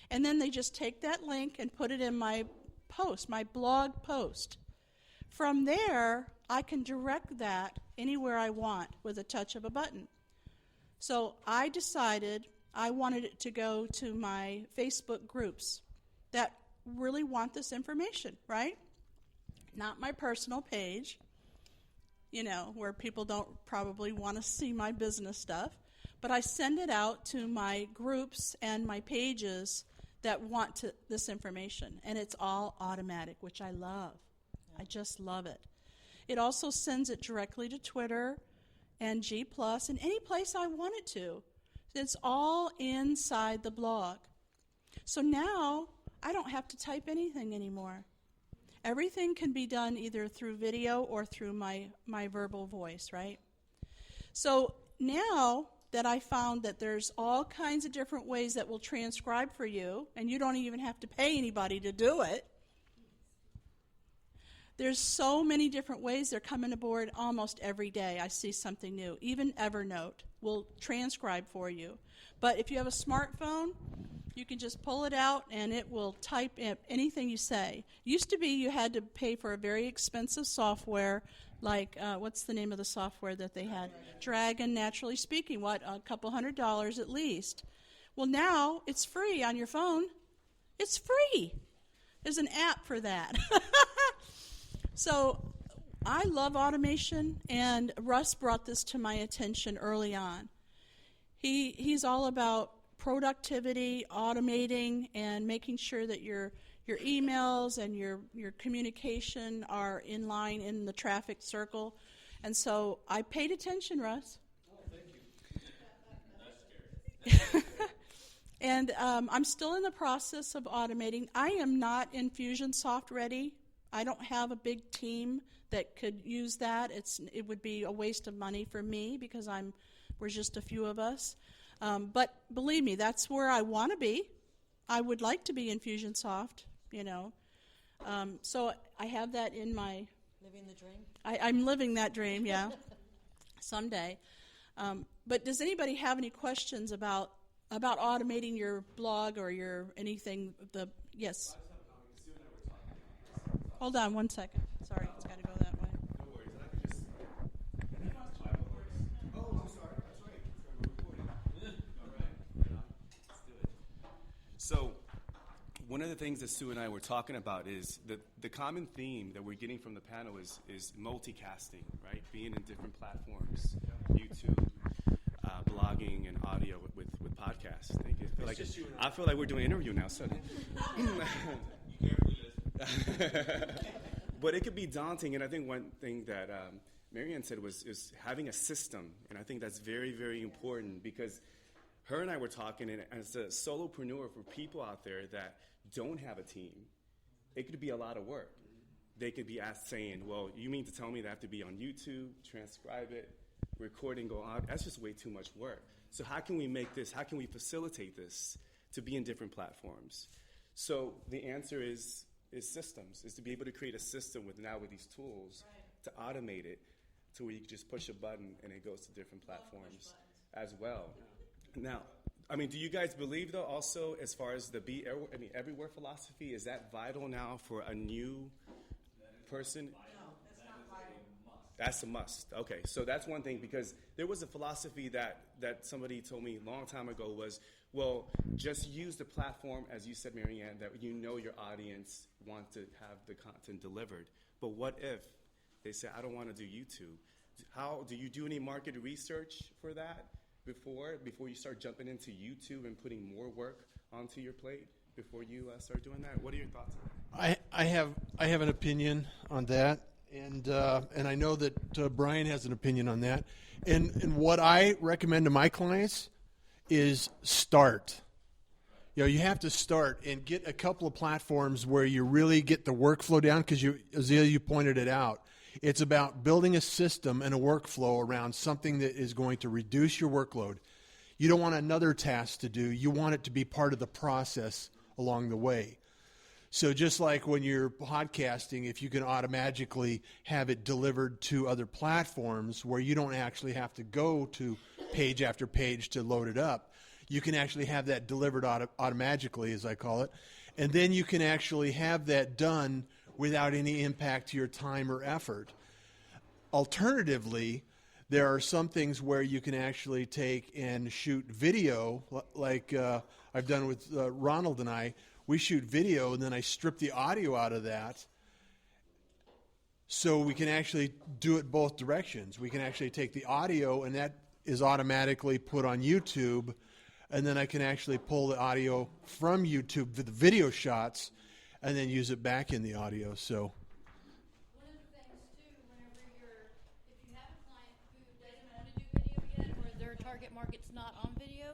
And then they just take that link and put it in my post, my blog post. From there, I can direct that anywhere I want with a touch of a button. So I decided I wanted it to go to my Facebook groups that really want this information, right? Not my personal page, where people don't probably want to see my business stuff. But I send it out to my groups and my pages that want this information. And it's all automatic, which I love. I just love it. It also sends it directly to Twitter and G+, and any place I want it to. It's all inside the blog. So now I don't have to type anything anymore. Everything can be done either through video or through my verbal voice, right? So now that I found that there's all kinds of different ways that will transcribe for you, and you don't even have to pay anybody to do it. There's so many different ways they're coming aboard almost every day. I see something new. Even Evernote will transcribe for you. But if you have a smartphone, you can just pull it out and it will type in anything you say. Used to be you had to pay for a very expensive software like, what's the name of the software that they had? Dragon, Naturally Speaking, a couple $100 at least. Well, now it's free on your phone. It's free. There's an app for that. So I love automation, and Russ brought this to my attention early on. He's all about productivity, automating, and making sure that your emails and your communication are in line in the traffic circle. And so I paid attention, Russ. Oh, thank you. And I'm still in the process of automating. I am not Infusionsoft ready. I don't have a big team that could use that. It would be a waste of money for me because we're just a few of us. But believe me, that's where I want to be. I would like to be Infusionsoft, you know. So I have that in my... Living the dream? I'm living that dream, yeah, someday. But does anybody have any questions about automating your blog or your anything? Yes. Hold on 1 second. Sorry, it's got to go that way. No worries. I could just. Oh, I'm sorry. That's right. We're recording. All right. Let's do it. So, one of the things that Sue and I were talking about is the common theme that we're getting from the panel is multicasting, right? Being in different platforms, YouTube, blogging, and audio with podcasts. Thank you. I feel like we're doing an interview now, suddenly. But it could be daunting, and I think one thing that Marianne said is having a system, and I think that's very, very important because her and I were talking, and as a solopreneur, for people out there that don't have a team, it could be a lot of work. They could be saying, well, you mean to tell me that I have to be on YouTube, transcribe it, record and go on? That's just way too much work. So how can we make this, how can we facilitate this to be in different platforms? So the answer is systems, is to be able to create a system with these tools to automate it to where you can just push a button and it goes to different platforms as well. Now, I mean, do you guys believe, though, also, as far as the everywhere philosophy, is that vital now for a new person? No, that's not vital. That's a must. Okay, so that's one thing, because there was a philosophy that somebody told me a long time ago was, well, just use the platform, as you said, Marianne, that you know your audience wants to have the content delivered. But what if they say, I don't want to do YouTube? How do you do any market research for that before you start jumping into YouTube and putting more work onto your plate before you start doing that? What are your thoughts on that? I have an opinion on that, and I know that Brian has an opinion on that. And what I recommend to my clients is start. You know, you have to start and get a couple of platforms where you really get the workflow down, because Azalea, you pointed it out. It's about building a system and a workflow around something that is going to reduce your workload. You don't want another task to do. You want it to be part of the process along the way. So just like when you're podcasting, if you can automatically have it delivered to other platforms where you don't actually have to go to page after page to load it up, you can actually have that delivered automatically, as I call it, and then you can actually have that done without any impact to your time or effort. Alternatively, there are some things where you can actually take and shoot video, like I've done with Ronald and I. We shoot video, and then I strip the audio out of that, so we can actually do it both directions. We can actually take the audio, and that is automatically put on YouTube, and then I can actually pull the audio from YouTube for the video shots and then use it back in the audio. So one of the things too, whenever if you have a client who doesn't want to do video yet, or their target market's not on video,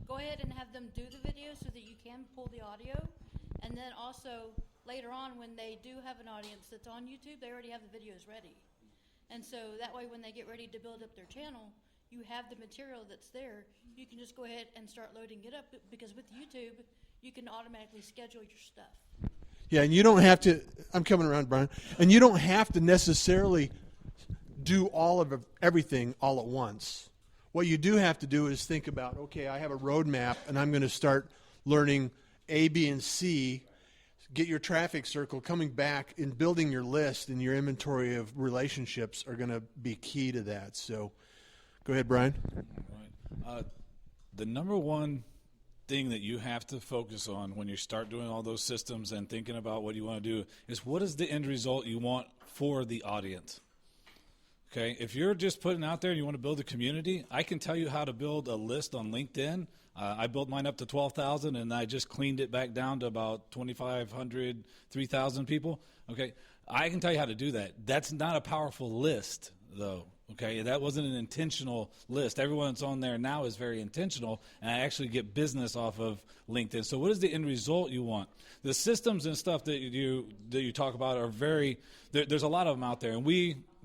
go ahead and have them do the video so that you can pull the audio. And then also later on, when they do have an audience that's on YouTube, they already have the videos ready. And so that way, when they get ready to build up their channel, you have the material that's there. You can just go ahead and start loading it up, because with YouTube, you can automatically schedule your stuff. yeah, and you don't have to, I'm coming around, Brian, and you don't have to necessarily do all of everything all at once. What you do have to do is think about, okay, I have a roadmap, and I'm going to start learning A, B, and C. Get your traffic circle, coming back and building your list and your inventory of relationships are going to be key to that. So go ahead, Brian. Right. The number one thing that you have to focus on when you start doing all those systems and thinking about what you want to do is, what is the end result you want for the audience? Okay, if you're just putting out there and you want to build a community, I can tell you how to build a list on LinkedIn. I built mine up to 12,000, and I just cleaned it back down to about 2,500, 3,000 people. Okay, I can tell you how to do that. That's not a powerful list, though. Okay, that wasn't an intentional list. Everyone that's on there now is very intentional, and I actually get business off of LinkedIn. So what is the end result you want? The systems and stuff that you talk about are there's a lot of them out there. And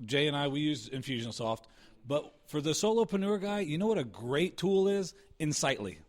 Jay and I, we use Infusionsoft. But for the solopreneur guy, you know what a great tool is? Insightly.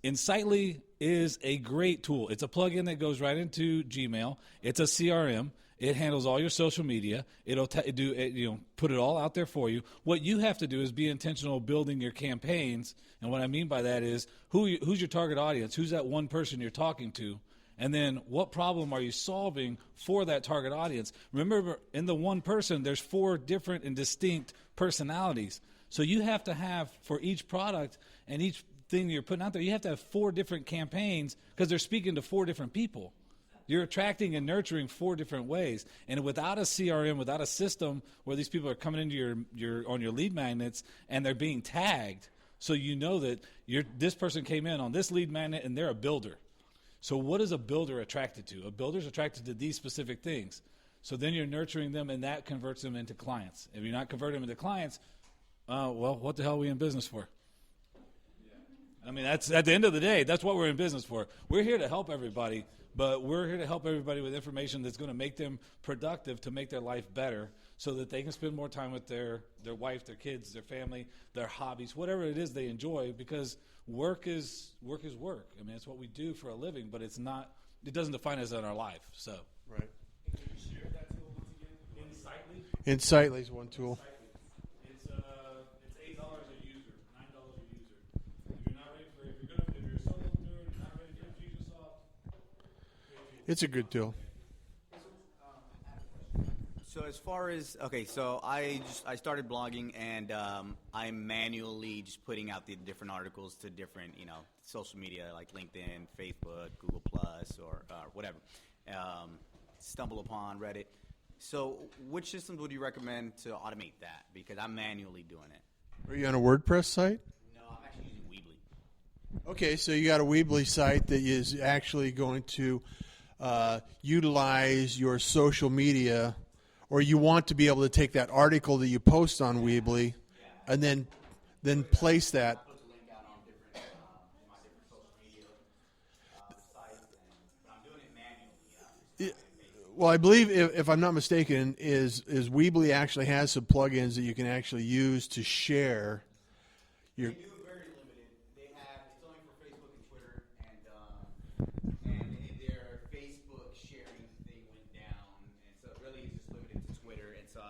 Insightly is a great tool. It's a plugin that goes right into Gmail. It's a CRM. It handles all your social media. It'll put it all out there for you. What you have to do is be intentional building your campaigns. And what I mean by that is who's your target audience? Who's that one person you're talking to? And then what problem are you solving for that target audience? Remember, in the one person, there's 4 different and distinct personalities. So you have to have, for each product and each thing you're putting out there, you have to have 4 different campaigns because they're speaking to 4 different people. You're attracting and nurturing 4 different ways. And without a CRM, without a system where these people are coming into on your lead magnets and they're being tagged, so you know that this person came in on this lead magnet and they're a builder. So what is a builder attracted to? A builder's attracted to these specific things. So then you're nurturing them, and that converts them into clients. If you're not converting them into clients, well, what the hell are we in business for? I mean, that's at the end of the day, that's what we're in business for. We're here to help everybody, but we're here to help everybody with information that's going to make them productive to make their life better so that they can spend more time with their wife, their kids, their family, their hobbies, whatever it is they enjoy, because work is work. I mean, it's what we do for a living, but it doesn't define us in our life. So, right. Can you share that tool once again? Insightly? Insightly is one tool. It's $8 a user, $9 a user. If you're not ready if you're a solopreneur, you're not ready for Infusionsoft. It's a good tool. So as far as so I started blogging, and I'm manually just putting out the different articles to different social media like LinkedIn, Facebook, Google Plus, or whatever. Stumble upon Reddit. So which systems would you recommend to automate that? Because I'm manually doing it. Are you on a WordPress site? No, I'm actually using Weebly. Okay, so you got a Weebly site that is actually going to utilize your social media, or you want to be able to take that article that you post on Weebly and then place that. I'll put the link out on different my different social media sites, but I'm doing it manually. Well, I believe, if I'm not mistaken, is Weebly actually has some plugins that you can actually use to share your. They do it very limited. It's only for Facebook and Twitter, and their Facebook sharing thing went down, and so really it's just limited to Twitter, and so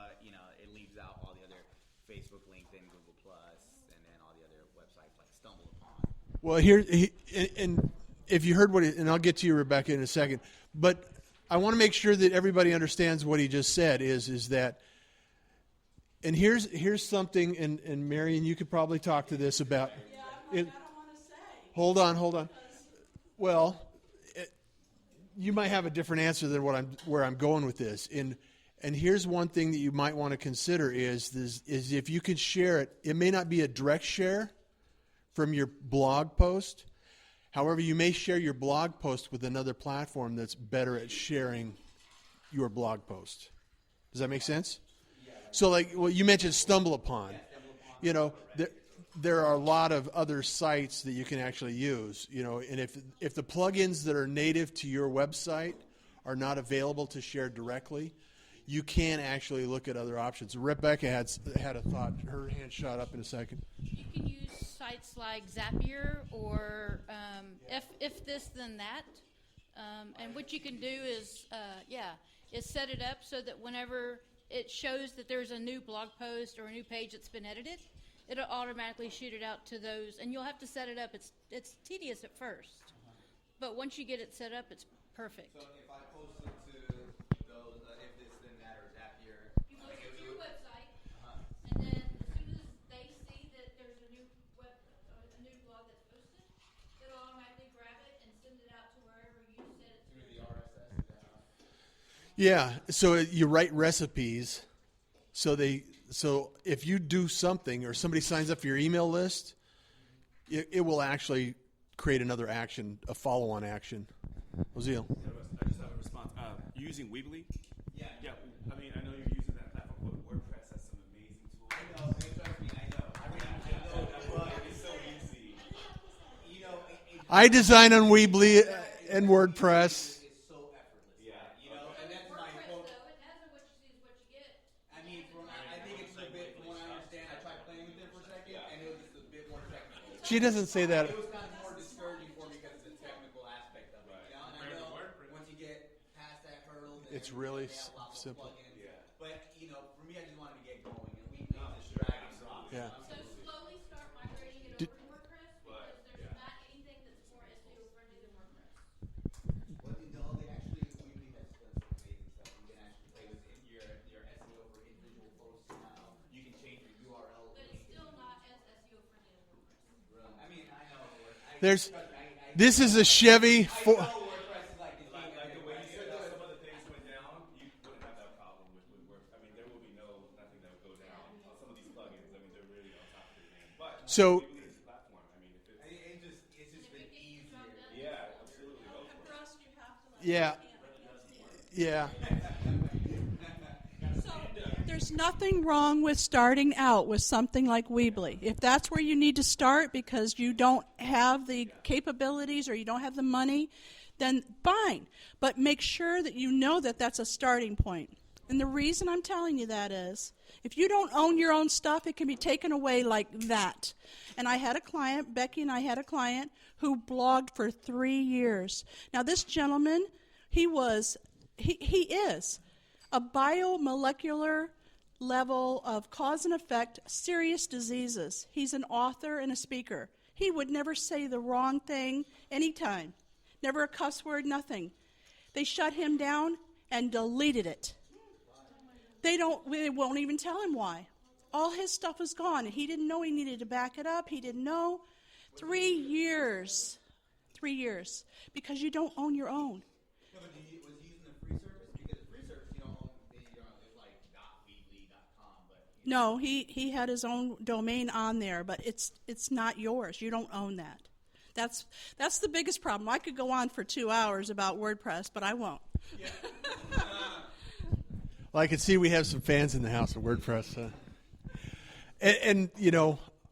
it leaves out all the other Facebook, LinkedIn, Google Plus, and then all the other websites like Stumble Upon. Well, and if you heard and I'll get to you, Rebecca, in a second, but I want to make sure that everybody understands what he just said is that, and here's something, and Marion, you could probably talk to this about. I don't want to say. Hold on. Well, you might have a different answer than where I'm going with this. And here's one thing that you might want to consider is if you can share it. It may not be a direct share from your blog post. However, you may share your blog post with another platform that's better at sharing your blog post. Does that make sense? So, you mentioned Stumble Upon. There are a lot of other sites that you can actually use. And if the plugins that are native to your website are not available to share directly, you can actually look at other options. Rebecca had a thought. Her hand shot up in a second. You can use sites like Zapier or if this then that, and what you can do is set it up so that whenever it shows that there's a new blog post or a new page that's been edited, it'll automatically shoot it out to those, and you'll have to set it up. It's tedious at first, but once you get it set up, it's perfect. So if I post it to those, if this then that or Zapier, you post it to your website, and then as soon as they see that there's a new blog that's posted, it'll automatically grab it and send it out to wherever you set it to. through the RSS. Yeah, so you write recipes, so if you do something or somebody signs up for your email list, it will actually create another action, a follow-on action. Ozil. I just have a response. Using Weebly? Yeah. I mean, I know you're using that platform, but WordPress has some amazing tools. I design on Weebly and WordPress. She doesn't say that. It was kind of more discouraging for me because of the technical aspect of it. You know, and I know once you get past that hurdle, then It's really they have a lot more simple. plugins. But for me, I just wanted to get going, and we just drag and drop. Yeah. So slowly start migrating it over to WordPress because there's not anything that's more SEO friendly than WordPress. Well, they actually, Weebly has done some amazing stuff. You can actually play with your SEO for individual posts now. You can change your URL. But it's still not as SEO friendly as WordPress. I mean, I know. This is a Chevy. So, yeah. There's nothing wrong with starting out with something like Weebly. If that's where you need to start because you don't have the capabilities or you don't have the money, then fine. But make sure that you know that that's a starting point. And the reason I'm telling you that is, if you don't own your own stuff, it can be taken away like that. And I had a client, Becky and I had a client, who blogged for 3 years. Now this gentleman, he is a biomolecular level of cause and effect serious diseases. He's an author and a speaker. He would never say the wrong thing anytime. Never a cuss word, nothing. They shut him down and deleted it. They won't even tell him why. All his stuff is gone. He didn't know he needed to back it up. He didn't know. 3 years. 3 years. Because you don't own your own. No, but was he using the free service? Because the free service, you don't own, it's like .weebly.com. But No, he had his own domain on there, but it's not yours. You don't own that. That's the biggest problem. I could go on for 2 hours about WordPress, but I won't. Yeah. Well, I can see we have some fans in the house of WordPress. And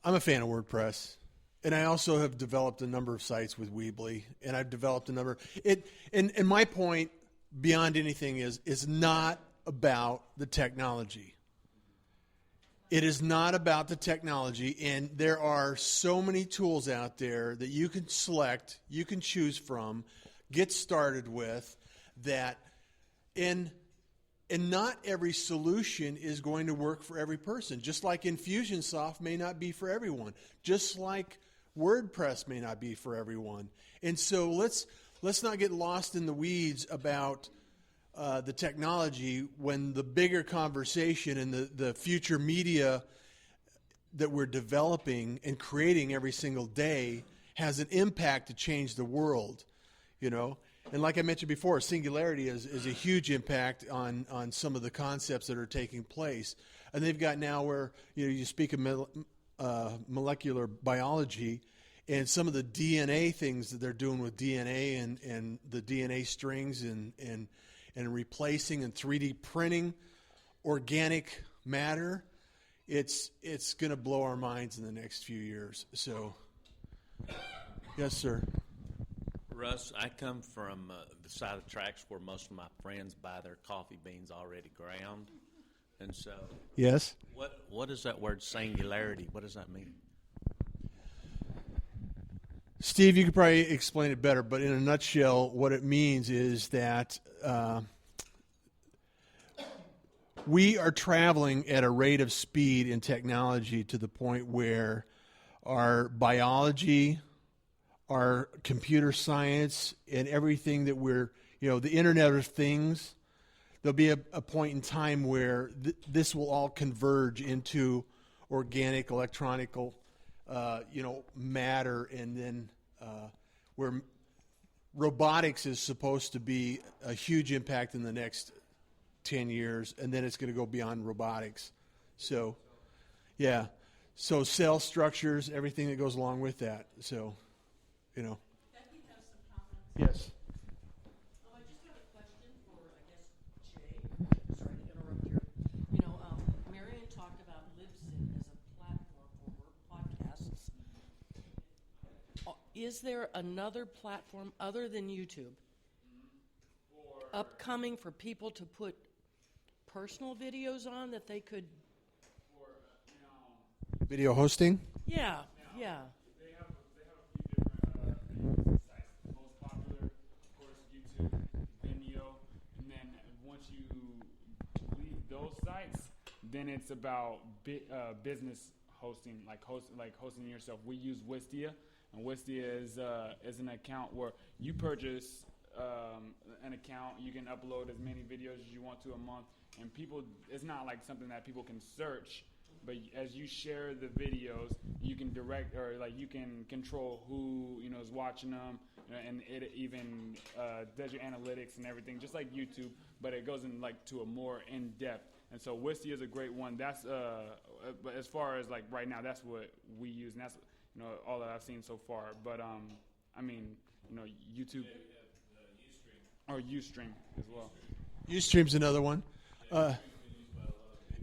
I'm a fan of WordPress. And I also have developed a number of sites with Weebly. And I've developed a number. And my point, beyond anything, is not about the technology. It is not about the technology. And there are so many tools out there that you can select, you can choose from, get started with, that and not every solution is going to work for every person. Just like Infusionsoft may not be for everyone. Just like WordPress may not be for everyone. And so let's not get lost in the weeds about the technology when the bigger conversation and the future media that we're developing and creating every single day has an impact to change the world, And like I mentioned before, Singularity is a huge impact on some of the concepts that are taking place. And they've got now where you speak of molecular biology and some of the DNA things that they're doing with DNA and the DNA strings and replacing and 3D printing organic matter. It's going to blow our minds in the next few years. So, yes, sir. Russ, I come from the side of the tracks where most of my friends buy their coffee beans already ground, and so yes. What is that word singularity? What does that mean? Steve, you could probably explain it better, but in a nutshell, what it means is that we are traveling at a rate of speed in technology to the point where our biology, our computer science, and everything that we're, the Internet of Things, there'll be a point in time where this will all converge into organic, electronical, matter, and then where robotics is supposed to be a huge impact in the next 10 years, and then it's going to go beyond robotics. So, yeah. So cell structures, everything that goes along with that. So, Becky has some comments. Yes. I just have a question for, Jay. Sorry to interrupt you. Marion talked about Libsyn as a platform for her podcasts. is there another platform other than YouTube upcoming for people to put personal videos on that they could? Video hosting? Yeah. They have a few different sites. The most popular, of course, YouTube, Vimeo, and then once you leave those sites, then it's about business hosting, like hosting yourself. We use Wistia, and Wistia is an account where you purchase an account. You can upload as many videos as you want to a month, and it's not like something that people can search. But as you share the videos, you can direct or you can control who is watching them, and it even does your analytics and everything, just like YouTube. But it goes in to a more in depth. And so Wistia is a great one. That's but as far as right now, that's what we use, and that's all that I've seen so far. But YouTube or Ustream as well. Ustream's another one.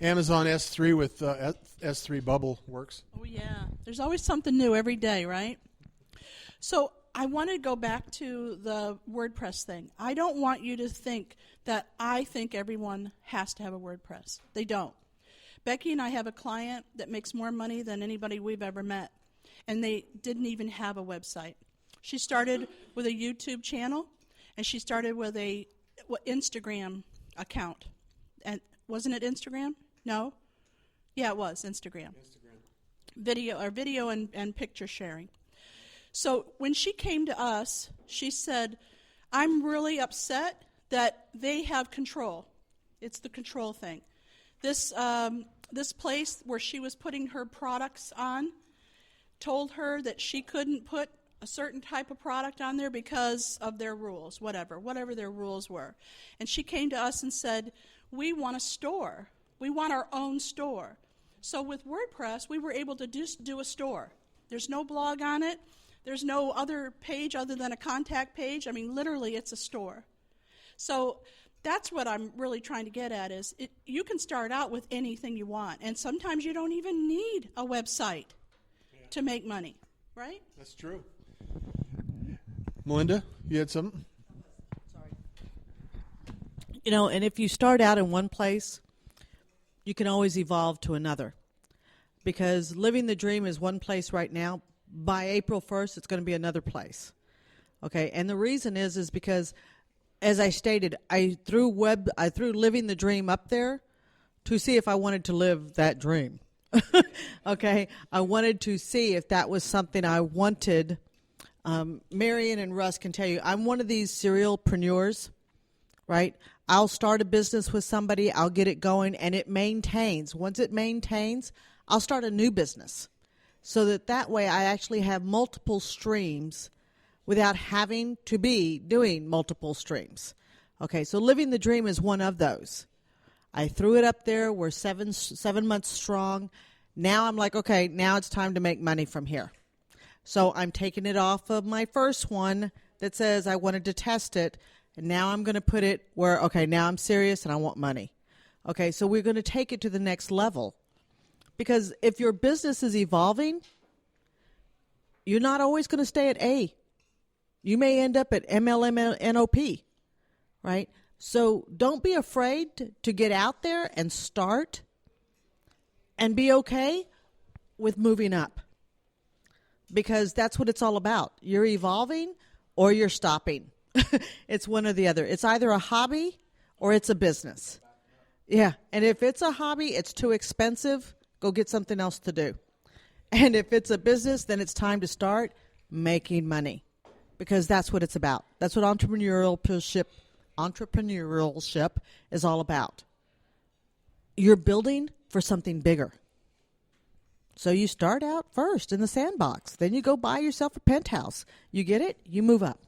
Amazon S3 with S3 Bubble works. Oh, yeah. There's always something new every day, right? So I want to go back to the WordPress thing. I don't want you to think that I think everyone has to have a WordPress. They don't. Becky and I have a client that makes more money than anybody we've ever met, and they didn't even have a website. She started with a YouTube channel, and she started with a Instagram account. And wasn't it Instagram? No? Yeah, it was Instagram. Video and picture sharing. So when she came to us, she said, I'm really upset that they have control. It's the control thing. This place where she was putting her products on told her that she couldn't put a certain type of product on there because of their rules, whatever their rules were. And she came to us and said, we want a store. We want our own store. So with WordPress, we were able to just do a store. There's no blog on it. There's no other page other than a contact page. I mean, literally, it's a store. So that's what I'm really trying to get at is you can start out with anything you want. And sometimes you don't even need a website to make money, right? That's true. Melinda, you had something? And if you start out in one place, you can always evolve to another. Because living the dream is one place right now. By April 1st, it's going to be another place. Okay, and the reason is because, as I stated, I threw living the dream up there to see if I wanted to live that dream. Okay, I wanted to see if that was something I wanted. Marion and Russ can tell you, I'm one of these serialpreneurs, right? I'll start a business with somebody, I'll get it going, and it maintains. Once it maintains, I'll start a new business. So that way I actually have multiple streams without having to be doing multiple streams. Okay, so living the dream is one of those. I threw it up there. We're 7 months strong. Now I'm like, okay, now it's time to make money from here. So I'm taking it off of my first one that says I wanted to test it. And now I'm going to put it where, okay, now I'm serious and I want money. Okay, so we're going to take it to the next level. Because if your business is evolving, you're not always going to stay at A. You may end up at MLMNOP, right? So don't be afraid to get out there and start and be okay with moving up. Because that's what it's all about. You're evolving or you're stopping. It's one or the other. It's either a hobby or it's a business. Yeah, and if it's a hobby, it's too expensive. Go get something else to do. And if it's a business, then it's time to start making money because that's what it's about. That's what entrepreneurship is all about. You're building for something bigger. So you start out first in the sandbox. Then you go buy yourself a penthouse. You get it? You move up.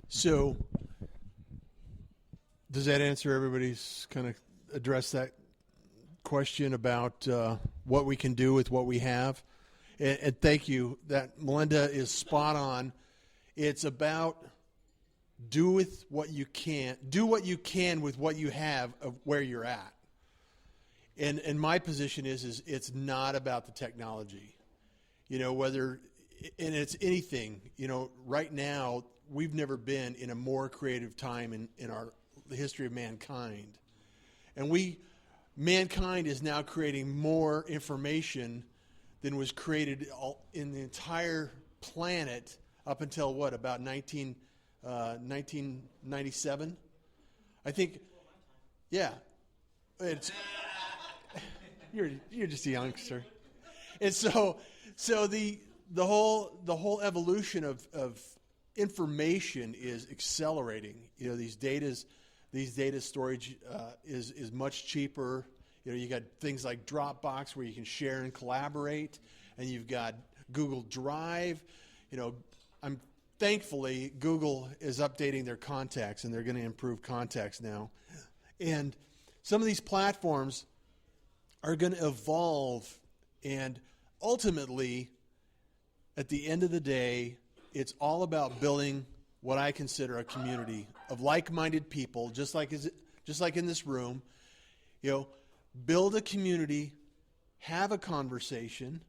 So does that answer everybody's kind of address that question about what we can do with what we have? And thank you. That Melinda is spot on. It's about do what you can with what you have of where you're at. And my position is it's not about the technology. whether, and it's anything, right now, we've never been in a more creative time in the history of mankind. And mankind is now creating more information than was created in the entire planet up until about 1997? I think, yeah. You're just a youngster. And so the whole evolution of information is accelerating. These data storage is much cheaper. You got things like Dropbox where you can share and collaborate, and you've got Google Drive. Thankfully, Google is updating their contacts, and they're going to improve contacts now. And some of these platforms are going to evolve, and ultimately, at the end of the day, it's all about building what I consider a community of like-minded people, just like in this room. Build a community, have a conversation,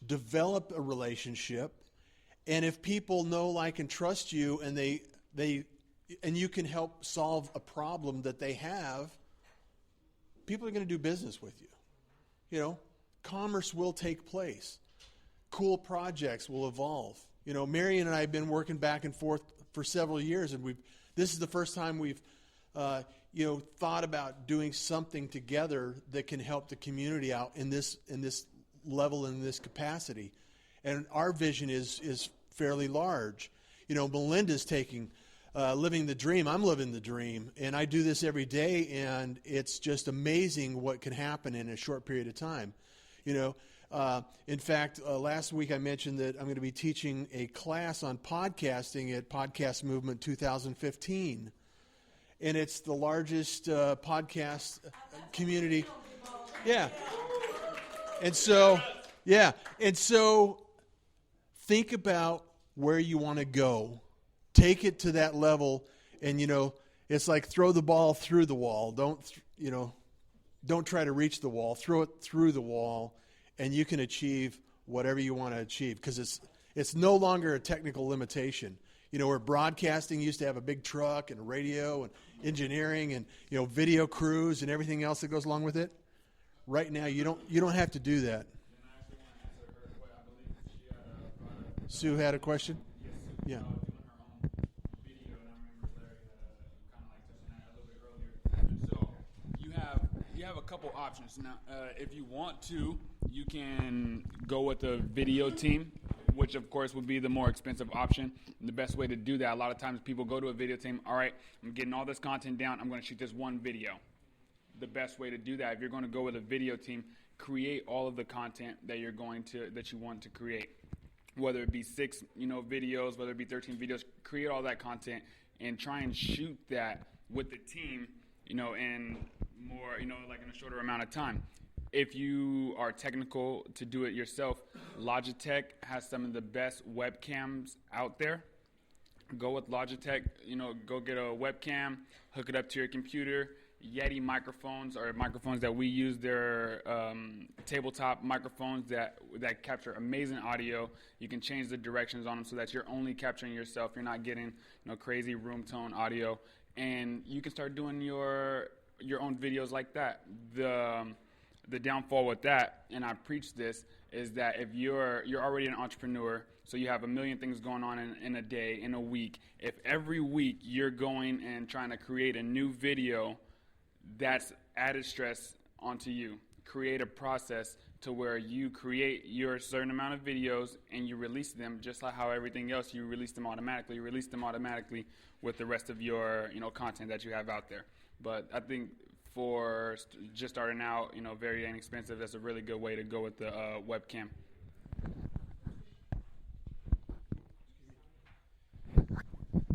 develop a relationship, and if people know, like, and trust you, and and you can help solve a problem that they have, people are going to do business with you. Commerce will take place. Cool projects will evolve. Marion and I have been working back and forth for several years, and this is the first time we've thought about doing something together that can help the community out in this level, in this capacity. And our vision is fairly large. Melinda's living the dream. I'm living the dream, and I do this every day, and it's just amazing what can happen in a short period of time. In fact, last week I mentioned that I'm going to be teaching a class on podcasting at Podcast Movement 2015. And it's the largest podcast community. Yeah. And so think about where you want to go. Take it to that level, and it's like throw the ball through the wall. Don't try to reach the wall. Throw it through the wall, and you can achieve whatever you want to achieve, because it's no longer a technical limitation. Where broadcasting used to have a big truck and a radio and engineering and video crews and everything else that goes along with it. Right now, you don't have to do that. Sue had a question? Yeah. You have a couple options now. If you want to, you can go with a video team, which of course would be the more expensive option. And the best way to do that, a lot of times people go to a video team. All right, I'm getting all this content down. I'm going to shoot this one video. The best way to do that, if you're going to go with a video team, create all of the content that you want to create. Whether it be 6, videos, whether it be 13 videos, create all that content and try and shoot that with the team, in more, like in a shorter amount of time. If you are technical to do it yourself, Logitech has some of the best webcams out there. Go with Logitech, go get a webcam, hook it up to your computer. Yeti microphones are microphones that we use. They're tabletop microphones that capture amazing audio. You can change the directions on them so that you're only capturing yourself. You're not getting crazy room tone audio, and you can start doing your own videos like that. The downfall with that, and I preach this, is that if you're already an entrepreneur, so you have a million things going on in a day, in a week. If every week you're going and trying to create a new video, that's added stress onto you. Create a process to where you create your certain amount of videos and you release them just like how everything else, you release them automatically. You release them automatically with the rest of your content that you have out there. But I think for just starting out, very inexpensive, that's a really good way to go with the webcam.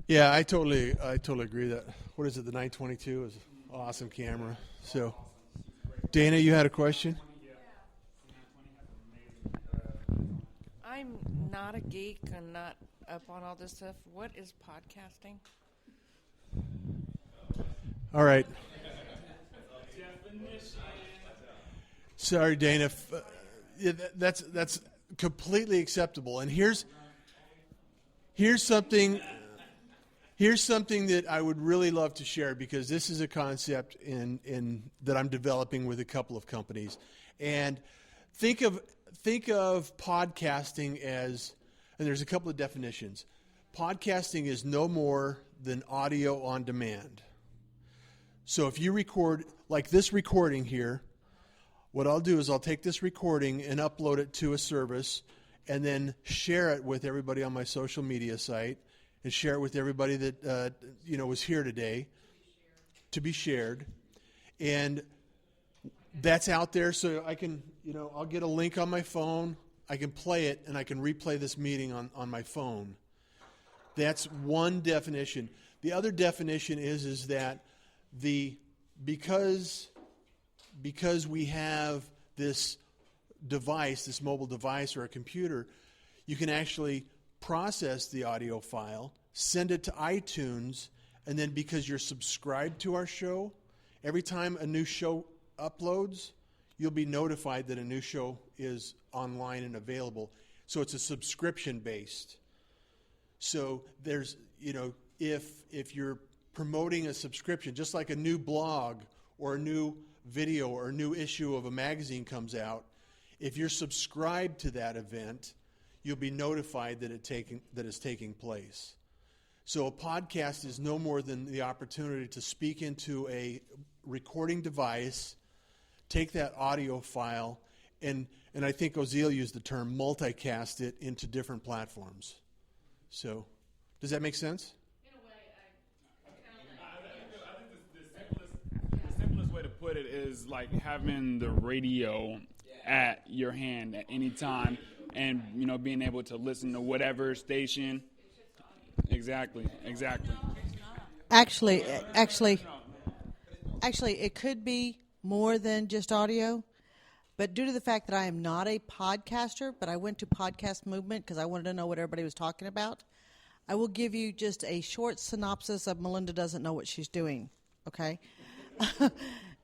Yeah, I totally agree that. What is it? The 922 is an awesome camera. So, Dana, you had a question? I'm not a geek and not up on all this stuff. What is podcasting? All right. Sorry, Dana. That's completely acceptable. And here's something that I would really love to share, because this is a concept that I'm developing with a couple of companies. And think of podcasting as, and there's a couple of definitions. Podcasting is no more than audio on demand. So if you record, like this recording here, what I'll do is I'll take this recording and upload it to a service and then share it with everybody on my social media site and share it with everybody that was here today to be shared. And that's out there, so I can, I'll get a link on my phone, I can play it, and I can replay this meeting on my phone. That's one definition. The other definition is that because we have this device, this mobile device or a computer, you can actually process the audio file, send it to iTunes, and then because you're subscribed to our show, every time a new show uploads, you'll be notified that a new show is online and available. So it's a subscription based. So there's, if you're promoting a subscription, just like a new blog or a new video or a new issue of a magazine comes out, if you're subscribed to that event, you'll be notified that it's taking place. So a podcast is no more than the opportunity to speak into a recording device, take that audio file, and I think Ozil used the term multicast it into different platforms. So, does that make sense? In a way, I think the simplest way to put it is like having the radio at your hand at any time, and being able to listen to whatever station. Exactly. Actually, it could be more than just audio. But due to the fact that I am not a podcaster, but I went to Podcast Movement because I wanted to know what everybody was talking about, I will give you just a short synopsis of Melinda Doesn't Know What She's Doing, okay?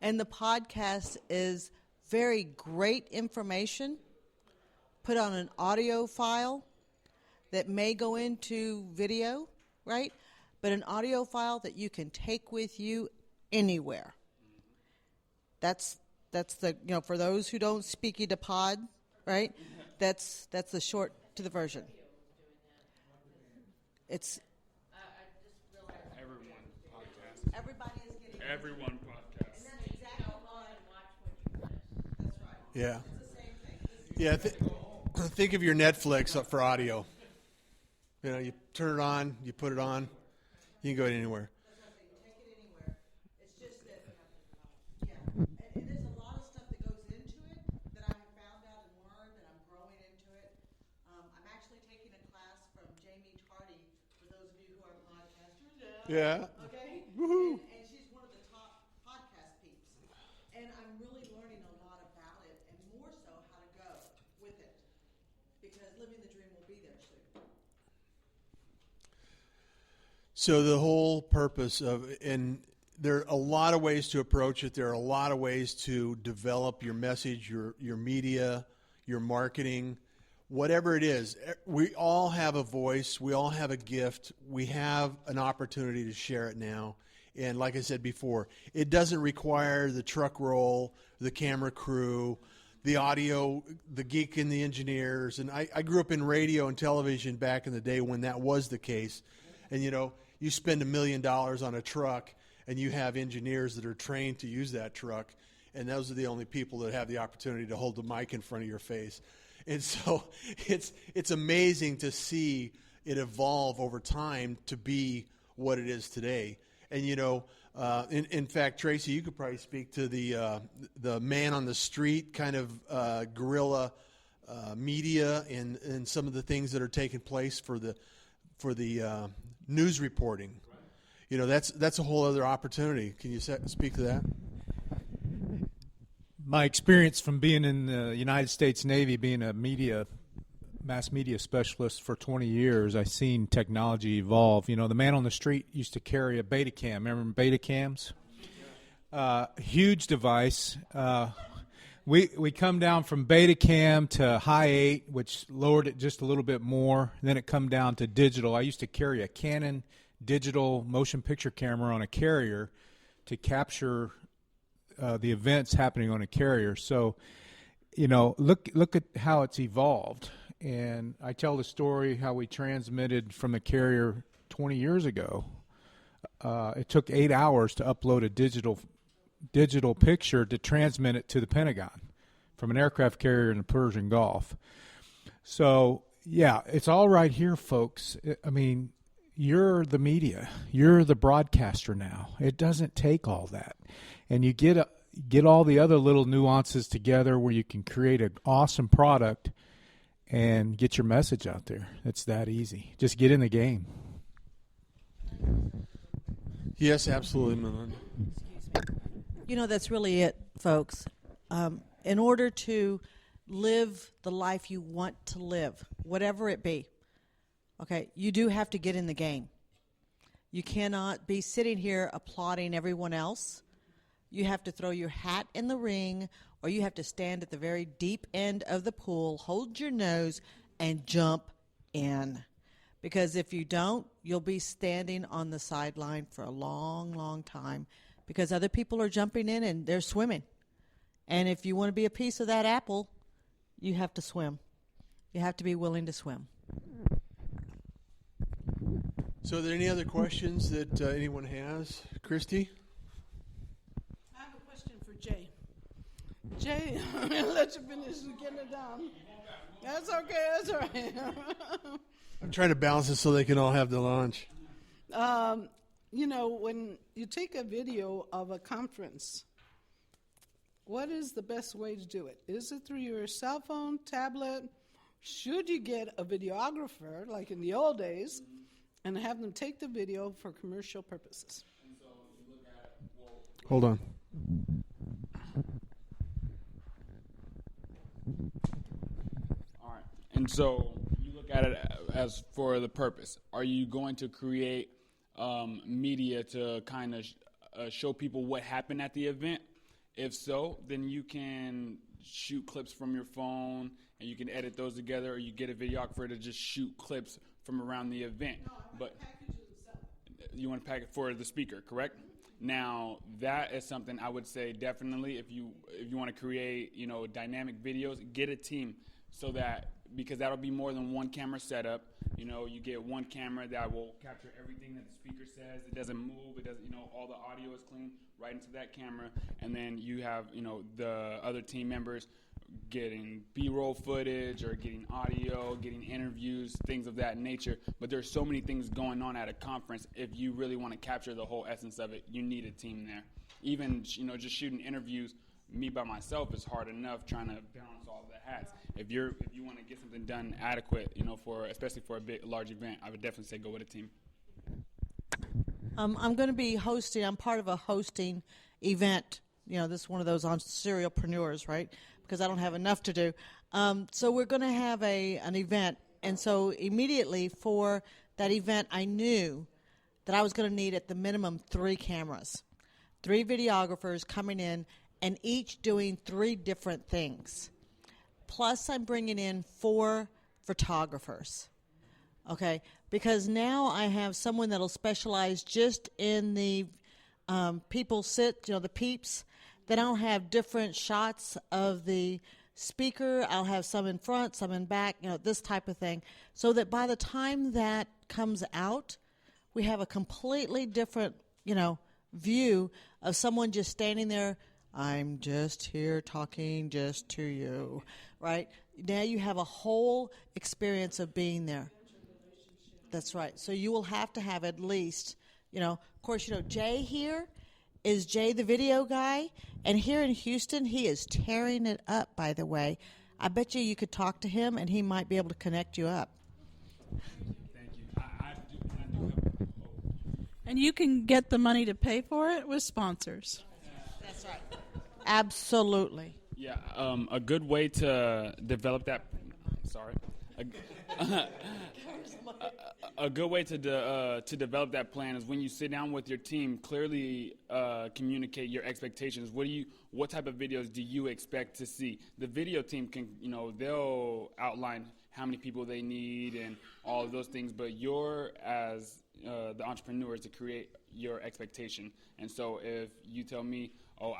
And the podcast is very great information put on an audio file that may go into video, right? But an audio file that you can take with you anywhere. That's the, for those who don't speak into pod, right? That's the short to the version. It's Everyone podcast. Everybody is getting Everyone podcast. And that's exactly why. That's right. Yeah. It's the same thing. Yeah. Think of your Netflix up for audio. You turn it on, you put it on, you can go anywhere. That's what I'm saying. You take it anywhere. It's just that, and there's a lot of stuff that goes into it that I have found out and learned, and I'm growing into it. I'm actually taking a class from Jamie Tardy, for those of you who are podcasters. Yeah. Okay? Woohoo. And she's one of the top podcast peeps. And I'm really learning a lot about it, and more so how to go with it. Because Living the Dream will be there soon. So the whole purpose and there are a lot of ways to approach it. There are a lot of ways to develop your message, your media, your marketing, whatever it is. We all have a voice. We all have a gift. We have an opportunity to share it now. And like I said before, it doesn't require the truck roll, the camera crew, the audio, the geek and the engineers. And I grew up in radio and television back in the day when that was the case. And, you spend $1 million on a truck, and you have engineers that are trained to use that truck, and those are the only people that have the opportunity to hold the mic in front of your face. And so it's amazing to see it evolve over time to be what it is today. And, in fact, Tracy, you could probably speak to the man on the street kind of guerrilla media and some of the things that are taking place for the news reporting. That's a whole other opportunity. Can you speak to that? My experience from being in the United States Navy, being a mass media specialist for 20 years, I've seen technology evolve. The man on the street used to carry a Betacam. Remember Betacams? Huge device. We come down from Betacam to high 8, which lowered it just a little bit more. Then it come down to digital. I used to carry a Canon digital motion picture camera on a carrier to capture the events happening on a carrier. So, look at how it's evolved. And I tell the story how we transmitted from a carrier 20 years ago. It took 8 hours to upload a digital picture to transmit it to the Pentagon from an aircraft carrier in the Persian Gulf. So, yeah, it's all right here, folks. I mean, you're the media. You're the broadcaster now. It doesn't take all that. And you get all the other little nuances together where you can create an awesome product and get your message out there. It's that easy. Just get in the game. Yes, absolutely, Melinda. That's really it, folks. In order to live the life you want to live, whatever it be, okay, you do have to get in the game. You cannot be sitting here applauding everyone else. You have to throw your hat in the ring, or you have to stand at the very deep end of the pool, hold your nose, and jump in. Because if you don't, you'll be standing on the sideline for a long, long time because other people are jumping in and they're swimming. And if you want to be a piece of that apple, you have to swim. You have to be willing to swim. So are there any other questions that anyone has? Christy? I have a question for Jay. Jay, I'll let you finish getting it down. That's okay, that's all right. I'm trying to balance it so they can all have the lunch. When you take a video of a conference, what is the best way to do it? Is it through your cell phone, tablet? Should you get a videographer, like in the old days, and have them take the video for commercial purposes? Hold on. All right. And so you look at it as for the purpose. Are you going to create media to kind of show people what happened at the event? If so, then you can shoot clips from your phone and you can edit those together, or you get a videographer to just shoot clips from around the event. But you want to pack it for the speaker, correct? Now, that is something I would say definitely if you want to create, dynamic videos, get a team so that, because that'll be more than one camera setup. You get one camera that will capture everything that the speaker says. It doesn't move. It doesn't, all the audio is clean right into that camera. And then you have, the other team members getting B-roll footage or getting audio, getting interviews, things of that nature. But there's so many things going on at a conference. If you really want to capture the whole essence of it, you need a team there. Even, just shooting interviews, me by myself is hard enough trying to balance all the hats. If you want to get something done adequate, especially for a large event, I would definitely say go with a team. I'm going to be hosting. I'm part of a hosting event. This is one of those on serialpreneurs, right? Because I don't have enough to do. So we're going to have an event. And so immediately for that event, I knew that I was going to need at the minimum 3 cameras, 3 videographers coming in and each doing 3 different things. Plus I'm bringing in 4 photographers. Okay, because now I have someone that'll specialize just in the people sit, the peeps. Then I'll have different shots of the speaker. I'll have some in front, some in back, this type of thing. So that by the time that comes out, we have a completely different, view of someone just standing there. I'm just here talking just to you, right? Now you have a whole experience of being there. That's right. So you will have to have at least, of course, Jay here is Jay the video guy. And here in Houston, he is tearing it up, by the way. I bet you could talk to him and he might be able to connect you up. Thank you. I do. And you can get the money to pay for it with sponsors. That's right. Absolutely. Yeah, a good way to develop that. A good way to develop that plan is when you sit down with your team, clearly communicate your expectations. What type of videos do you expect to see? The video team can, they'll outline how many people they need and all of those things, but you're, as the entrepreneur, is to create your expectation. And so if you tell me,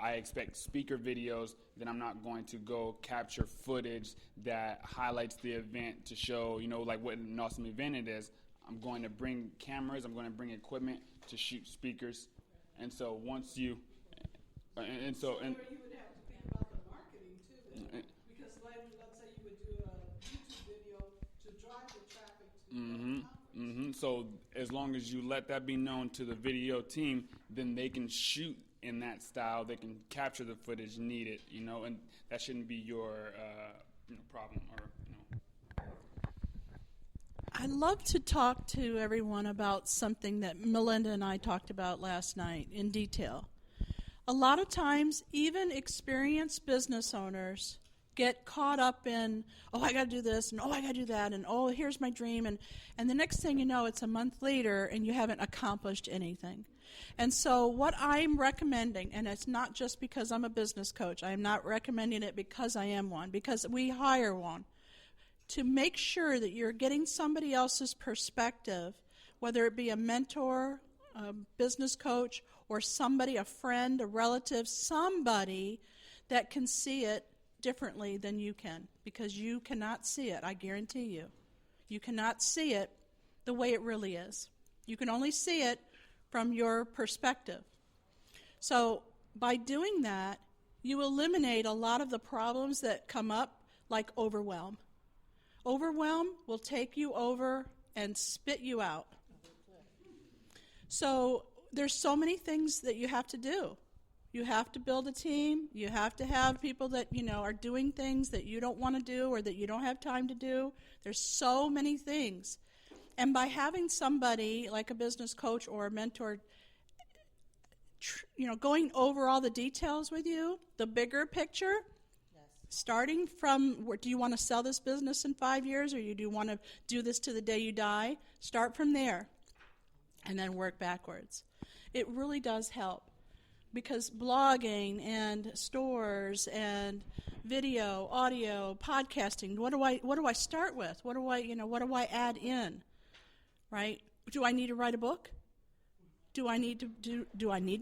I expect speaker videos, then I'm not going to go capture footage that highlights the event to show, like what an awesome event it is. I'm going to bring cameras, I'm going to bring equipment to shoot speakers. And so once you, and so, and you would have to think about the marketing too, then. Because let's say you would do a YouTube video to drive the traffic to the conference. So as long as you let that be known to the video team, then they can shoot in that style, they can capture the footage needed, and that shouldn't be your problem or. I'd love to talk to everyone about something that Melinda and I talked about last night in detail. A lot of times, even experienced business owners get caught up in, I got to do this, and I got to do that, and here's my dream, and the next thing you know, it's a month later, and you haven't accomplished anything. And so what I'm recommending, and it's not just because I'm a business coach, I am not recommending it because I am one, because we hire one, to make sure that you're getting somebody else's perspective, whether it be a mentor, a business coach, or somebody, a friend, a relative, somebody that can see it differently than you can, because you cannot see it, I guarantee you. You cannot see it the way it really is. You can only see it from your perspective. So by doing that, you eliminate a lot of the problems that come up, like overwhelm. Overwhelm will take you over and spit you out. So there's so many things that you have to do. You have to build a team. You have to have people that, are doing things that you don't want to do or that you don't have time to do. There's so many things. And by having somebody like a business coach or a mentor, going over all the details with you, the bigger picture, starting from, do you want to sell this business in 5 years, or do you want to do this to the day you die? Start from there and then work backwards. It really does help, because blogging and stores and video, audio, podcasting, what do I start with? What do I add in? Right? Do I need to write a book? Do I need to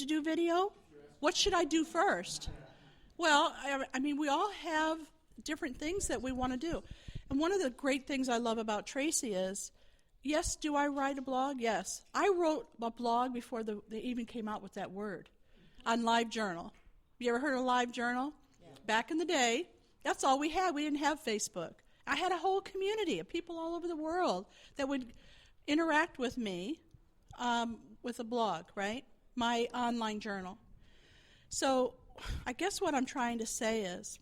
do video? What should I do first? Well, we all have different things that we want to do. And one of the great things I love about Tracy is, yes, do I write a blog? Yes. I wrote a blog before they even came out with that word, on LiveJournal. You ever heard of LiveJournal? Yeah. Back in the day, that's all we had. We didn't have Facebook. I had a whole community of people all over the world that would interact with me with a blog, right? My online journal. So I guess what I'm trying to say is,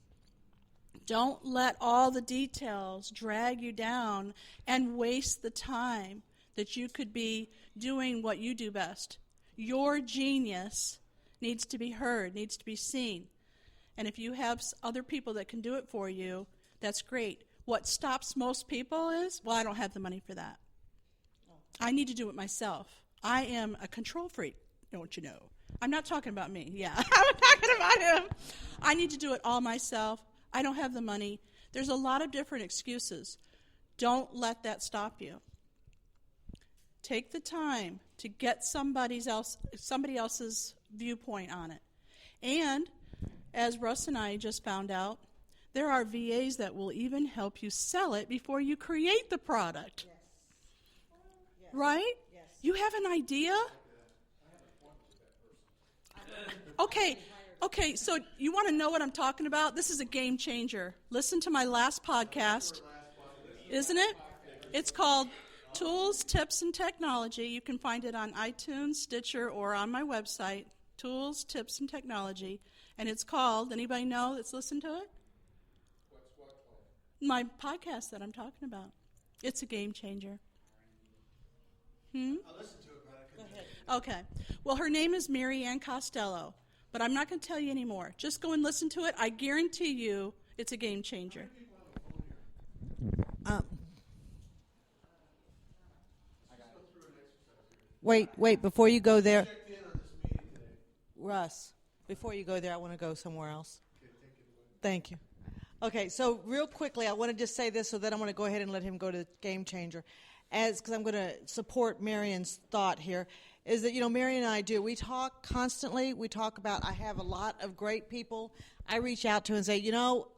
don't let all the details drag you down and waste the time that you could be doing what you do best. Your genius needs to be heard, needs to be seen. And if you have other people that can do it for you, that's great. What stops most people is, I don't have the money for that. I need to do it myself. I am a control freak, don't you know? I'm not talking about me. Yeah, I'm talking about him. I need to do it all myself. I don't have the money. There's a lot of different excuses. Don't let that stop you. Take the time to get somebody else's viewpoint on it. And as Russ and I just found out, there are VAs that will even help you sell it before you create the product. Yes. Right? Yes. You have an idea? Okay, so you want to know what I'm talking about? This is a game changer. Listen to my last podcast, isn't it? It's called Tools, Tips, and Technology. You can find it on iTunes, Stitcher, or on my website, Tools, Tips, and Technology. And it's called, anybody know that's listened to it? My podcast that I'm talking about. It's a game changer. I listened to it, but I couldn't. Go ahead. Okay. Well, her name is Mary Ann Costello, but I'm not going to tell you anymore. Just go and listen to it. I guarantee you it's a game changer. Wait, before you go there. Russ, before you go there, I want to go somewhere else. Thank you. Okay, so real quickly, I want to just say this, so then I'm going to go ahead and let him go to Game Changer. Because I'm going to support Marion's thought here, is that, Marion and I we talk constantly. We talk about, I have a lot of great people I reach out to and say,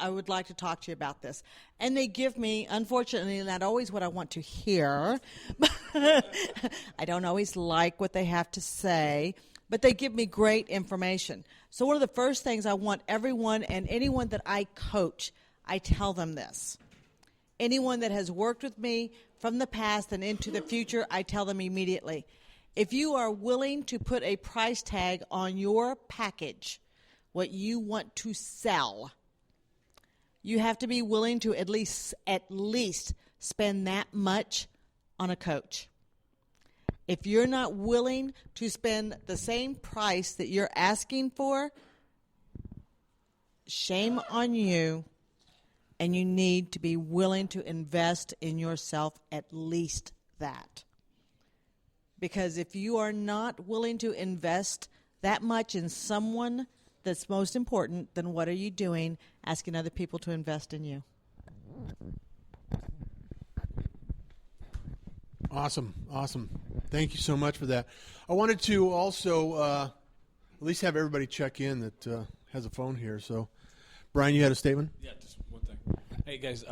I would like to talk to you about this. And they give me, unfortunately, not always what I want to hear. I don't always like what they have to say, but they give me great information. So one of the first things I want everyone and anyone that I coach, I tell them this. Anyone that has worked with me from the past and into the future, I tell them immediately, if you are willing to put a price tag on your package, what you want to sell, you have to be willing to at least spend that much on a coach. If you're not willing to spend the same price that you're asking for, shame on you, and you need to be willing to invest in yourself at least that. Because if you are not willing to invest that much in someone that's most important, then what are you doing asking other people to invest in you? Awesome. Thank you so much for that. I wanted to also at least have everybody check in that has a phone here. So, Brian, you had a statement? Yeah, just one thing. Hey, guys,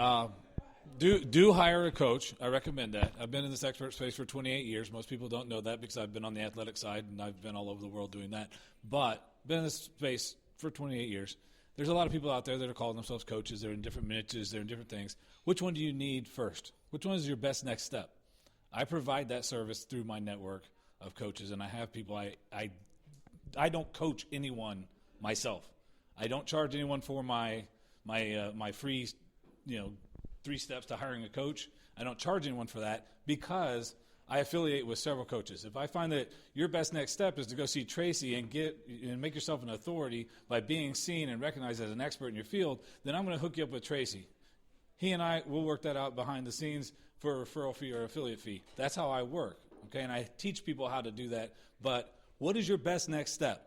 do hire a coach. I recommend that. I've been in this expert space for 28 years. Most people don't know that because I've been on the athletic side, and I've been all over the world doing that. But been in this space for 28 years. There's a lot of people out there that are calling themselves coaches. They're in different niches. They're in different things. Which one do you need first? Which one is your best next step? I provide that service through my network of coaches, and I have people. I don't coach anyone myself. I don't charge anyone for my free, 3 steps to hiring a coach. I don't charge anyone for that because I affiliate with several coaches. If I find that your best next step is to go see Tracy and make yourself an authority by being seen and recognized as an expert in your field, then I'm going to hook you up with Tracy. He and I will work that out behind the scenes for a referral fee or affiliate fee. That's how I work, okay? And I teach people how to do that. But what is your best next step?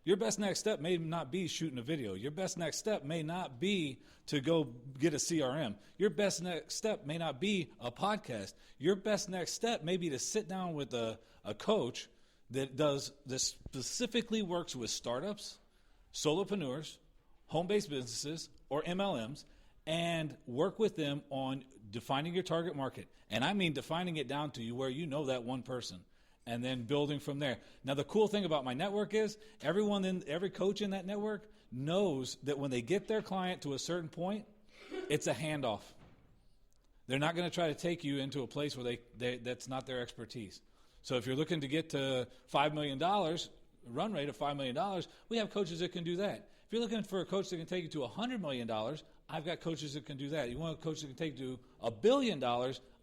Your best next step may not be shooting a video. Your best next step may not be to go get a CRM. Your best next step may not be a podcast. Your best next step may be to sit down with a coach that specifically works with startups, solopreneurs, home-based businesses, or MLMs, and work with them on defining your target market. And I mean defining it down to where you know that one person, and then building from there. Now, the cool thing about my network is every coach in that network knows that when they get their client to a certain point, it's a handoff. They're not going to try to take you into a place where that's not their expertise. So if you're looking to get to $5 million, run rate of $5 million, we have coaches that can do that. If you're looking for a coach that can take you to $100 million, I've got coaches that can do that. You want a coach that can take you to $1 billion,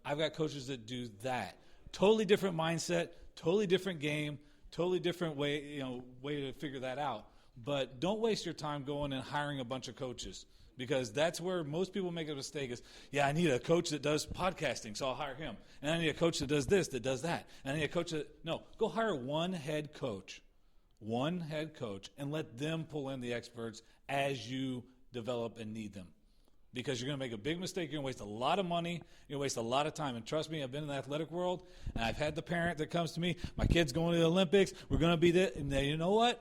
I've got coaches that do that. Totally different mindset, totally different game, totally different way to figure that out. But don't waste your time going and hiring a bunch of coaches, because that's where most people make a mistake is, I need a coach that does podcasting, so I'll hire him. And I need a coach that does this, that does that. And I need a coach no, go hire one head coach, and let them pull in the experts as you develop and need them. Because you're going to make a big mistake. You're going to waste a lot of money. You're going to waste a lot of time. And trust me, I've been in the athletic world, and I've had the parent that comes to me, my kid's going to the Olympics, we're going to be this. And you know what?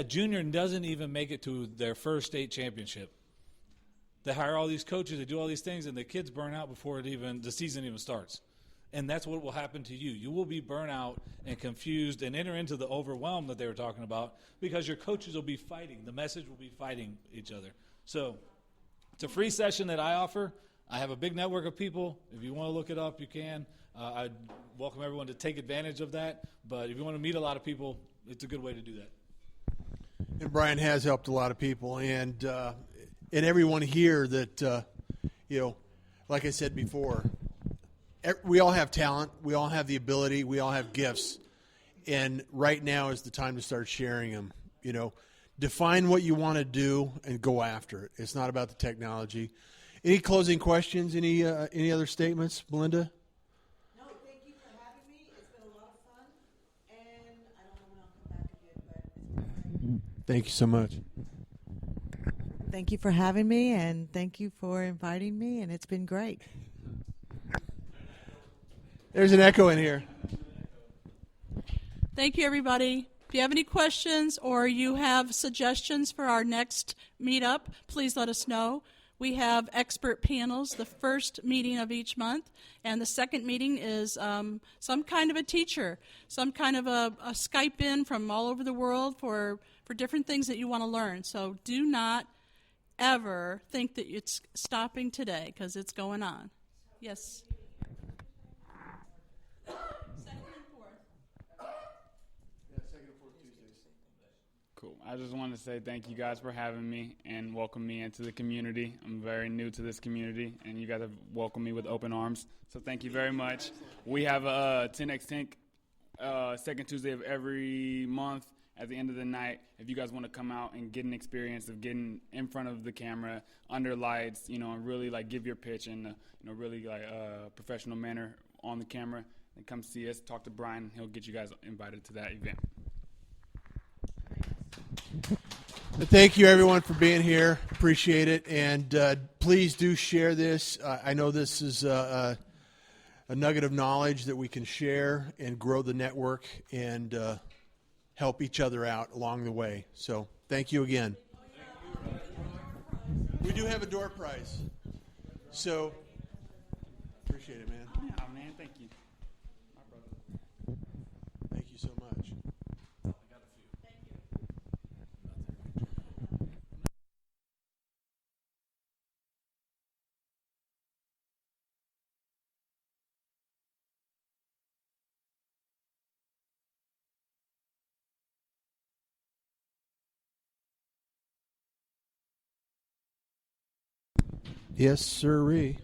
Junior doesn't even make it to their first state championship. They hire all these coaches, they do all these things, and the kids burn out before the season even starts. And that's what will happen to you. You will be burnt out and confused and enter into the overwhelm that they were talking about, because your coaches will be fighting. The message will be fighting each other. So it's a free session that I offer. I have a big network of people. If you want to look it up, you can. I'd welcome everyone to take advantage of that. But if you want to meet a lot of people, it's a good way to do that. And Brian has helped a lot of people, and everyone here that, like I said before, we all have talent, we all have the ability, we all have gifts, and right now is the time to start sharing them. Define what you want to do and go after it. It's not about the technology. Any closing questions? Any other statements, Melinda? No, thank you for having me. It's been a lot of Thank you so much. Thank you for having me, and thank you for inviting me, and it's been great. There's an echo in here. Thank you, everybody. If you have any questions or you have suggestions for our next meetup, please let us know. We have expert panels the first meeting of each month, and the second meeting is some kind of a teacher, some kind of a Skype in from all over the world for different things that you want to learn. So do not ever think that it's stopping today, because it's going on. Yes? Cool. I just want to say thank you guys for having me and welcome me into the community. I'm very new to this community, and you guys have welcomed me with open arms. So thank you very much. We have a 10x Tank second Tuesday of every month. At the end of the night, if you guys want to come out and get an experience of getting in front of the camera, under lights, and really give your pitch in really professional manner on the camera, then come see us. Talk to Brian. He'll get you guys invited to that event. Thank you, everyone, for being here. Appreciate it. And please do share this. I know this is a nugget of knowledge that we can share and grow the network and help each other out along the way. So thank you again. We do have a door prize. So appreciate it, man. Yeah, man. Thank you. My brother. Thank you so much. Yes, sirree.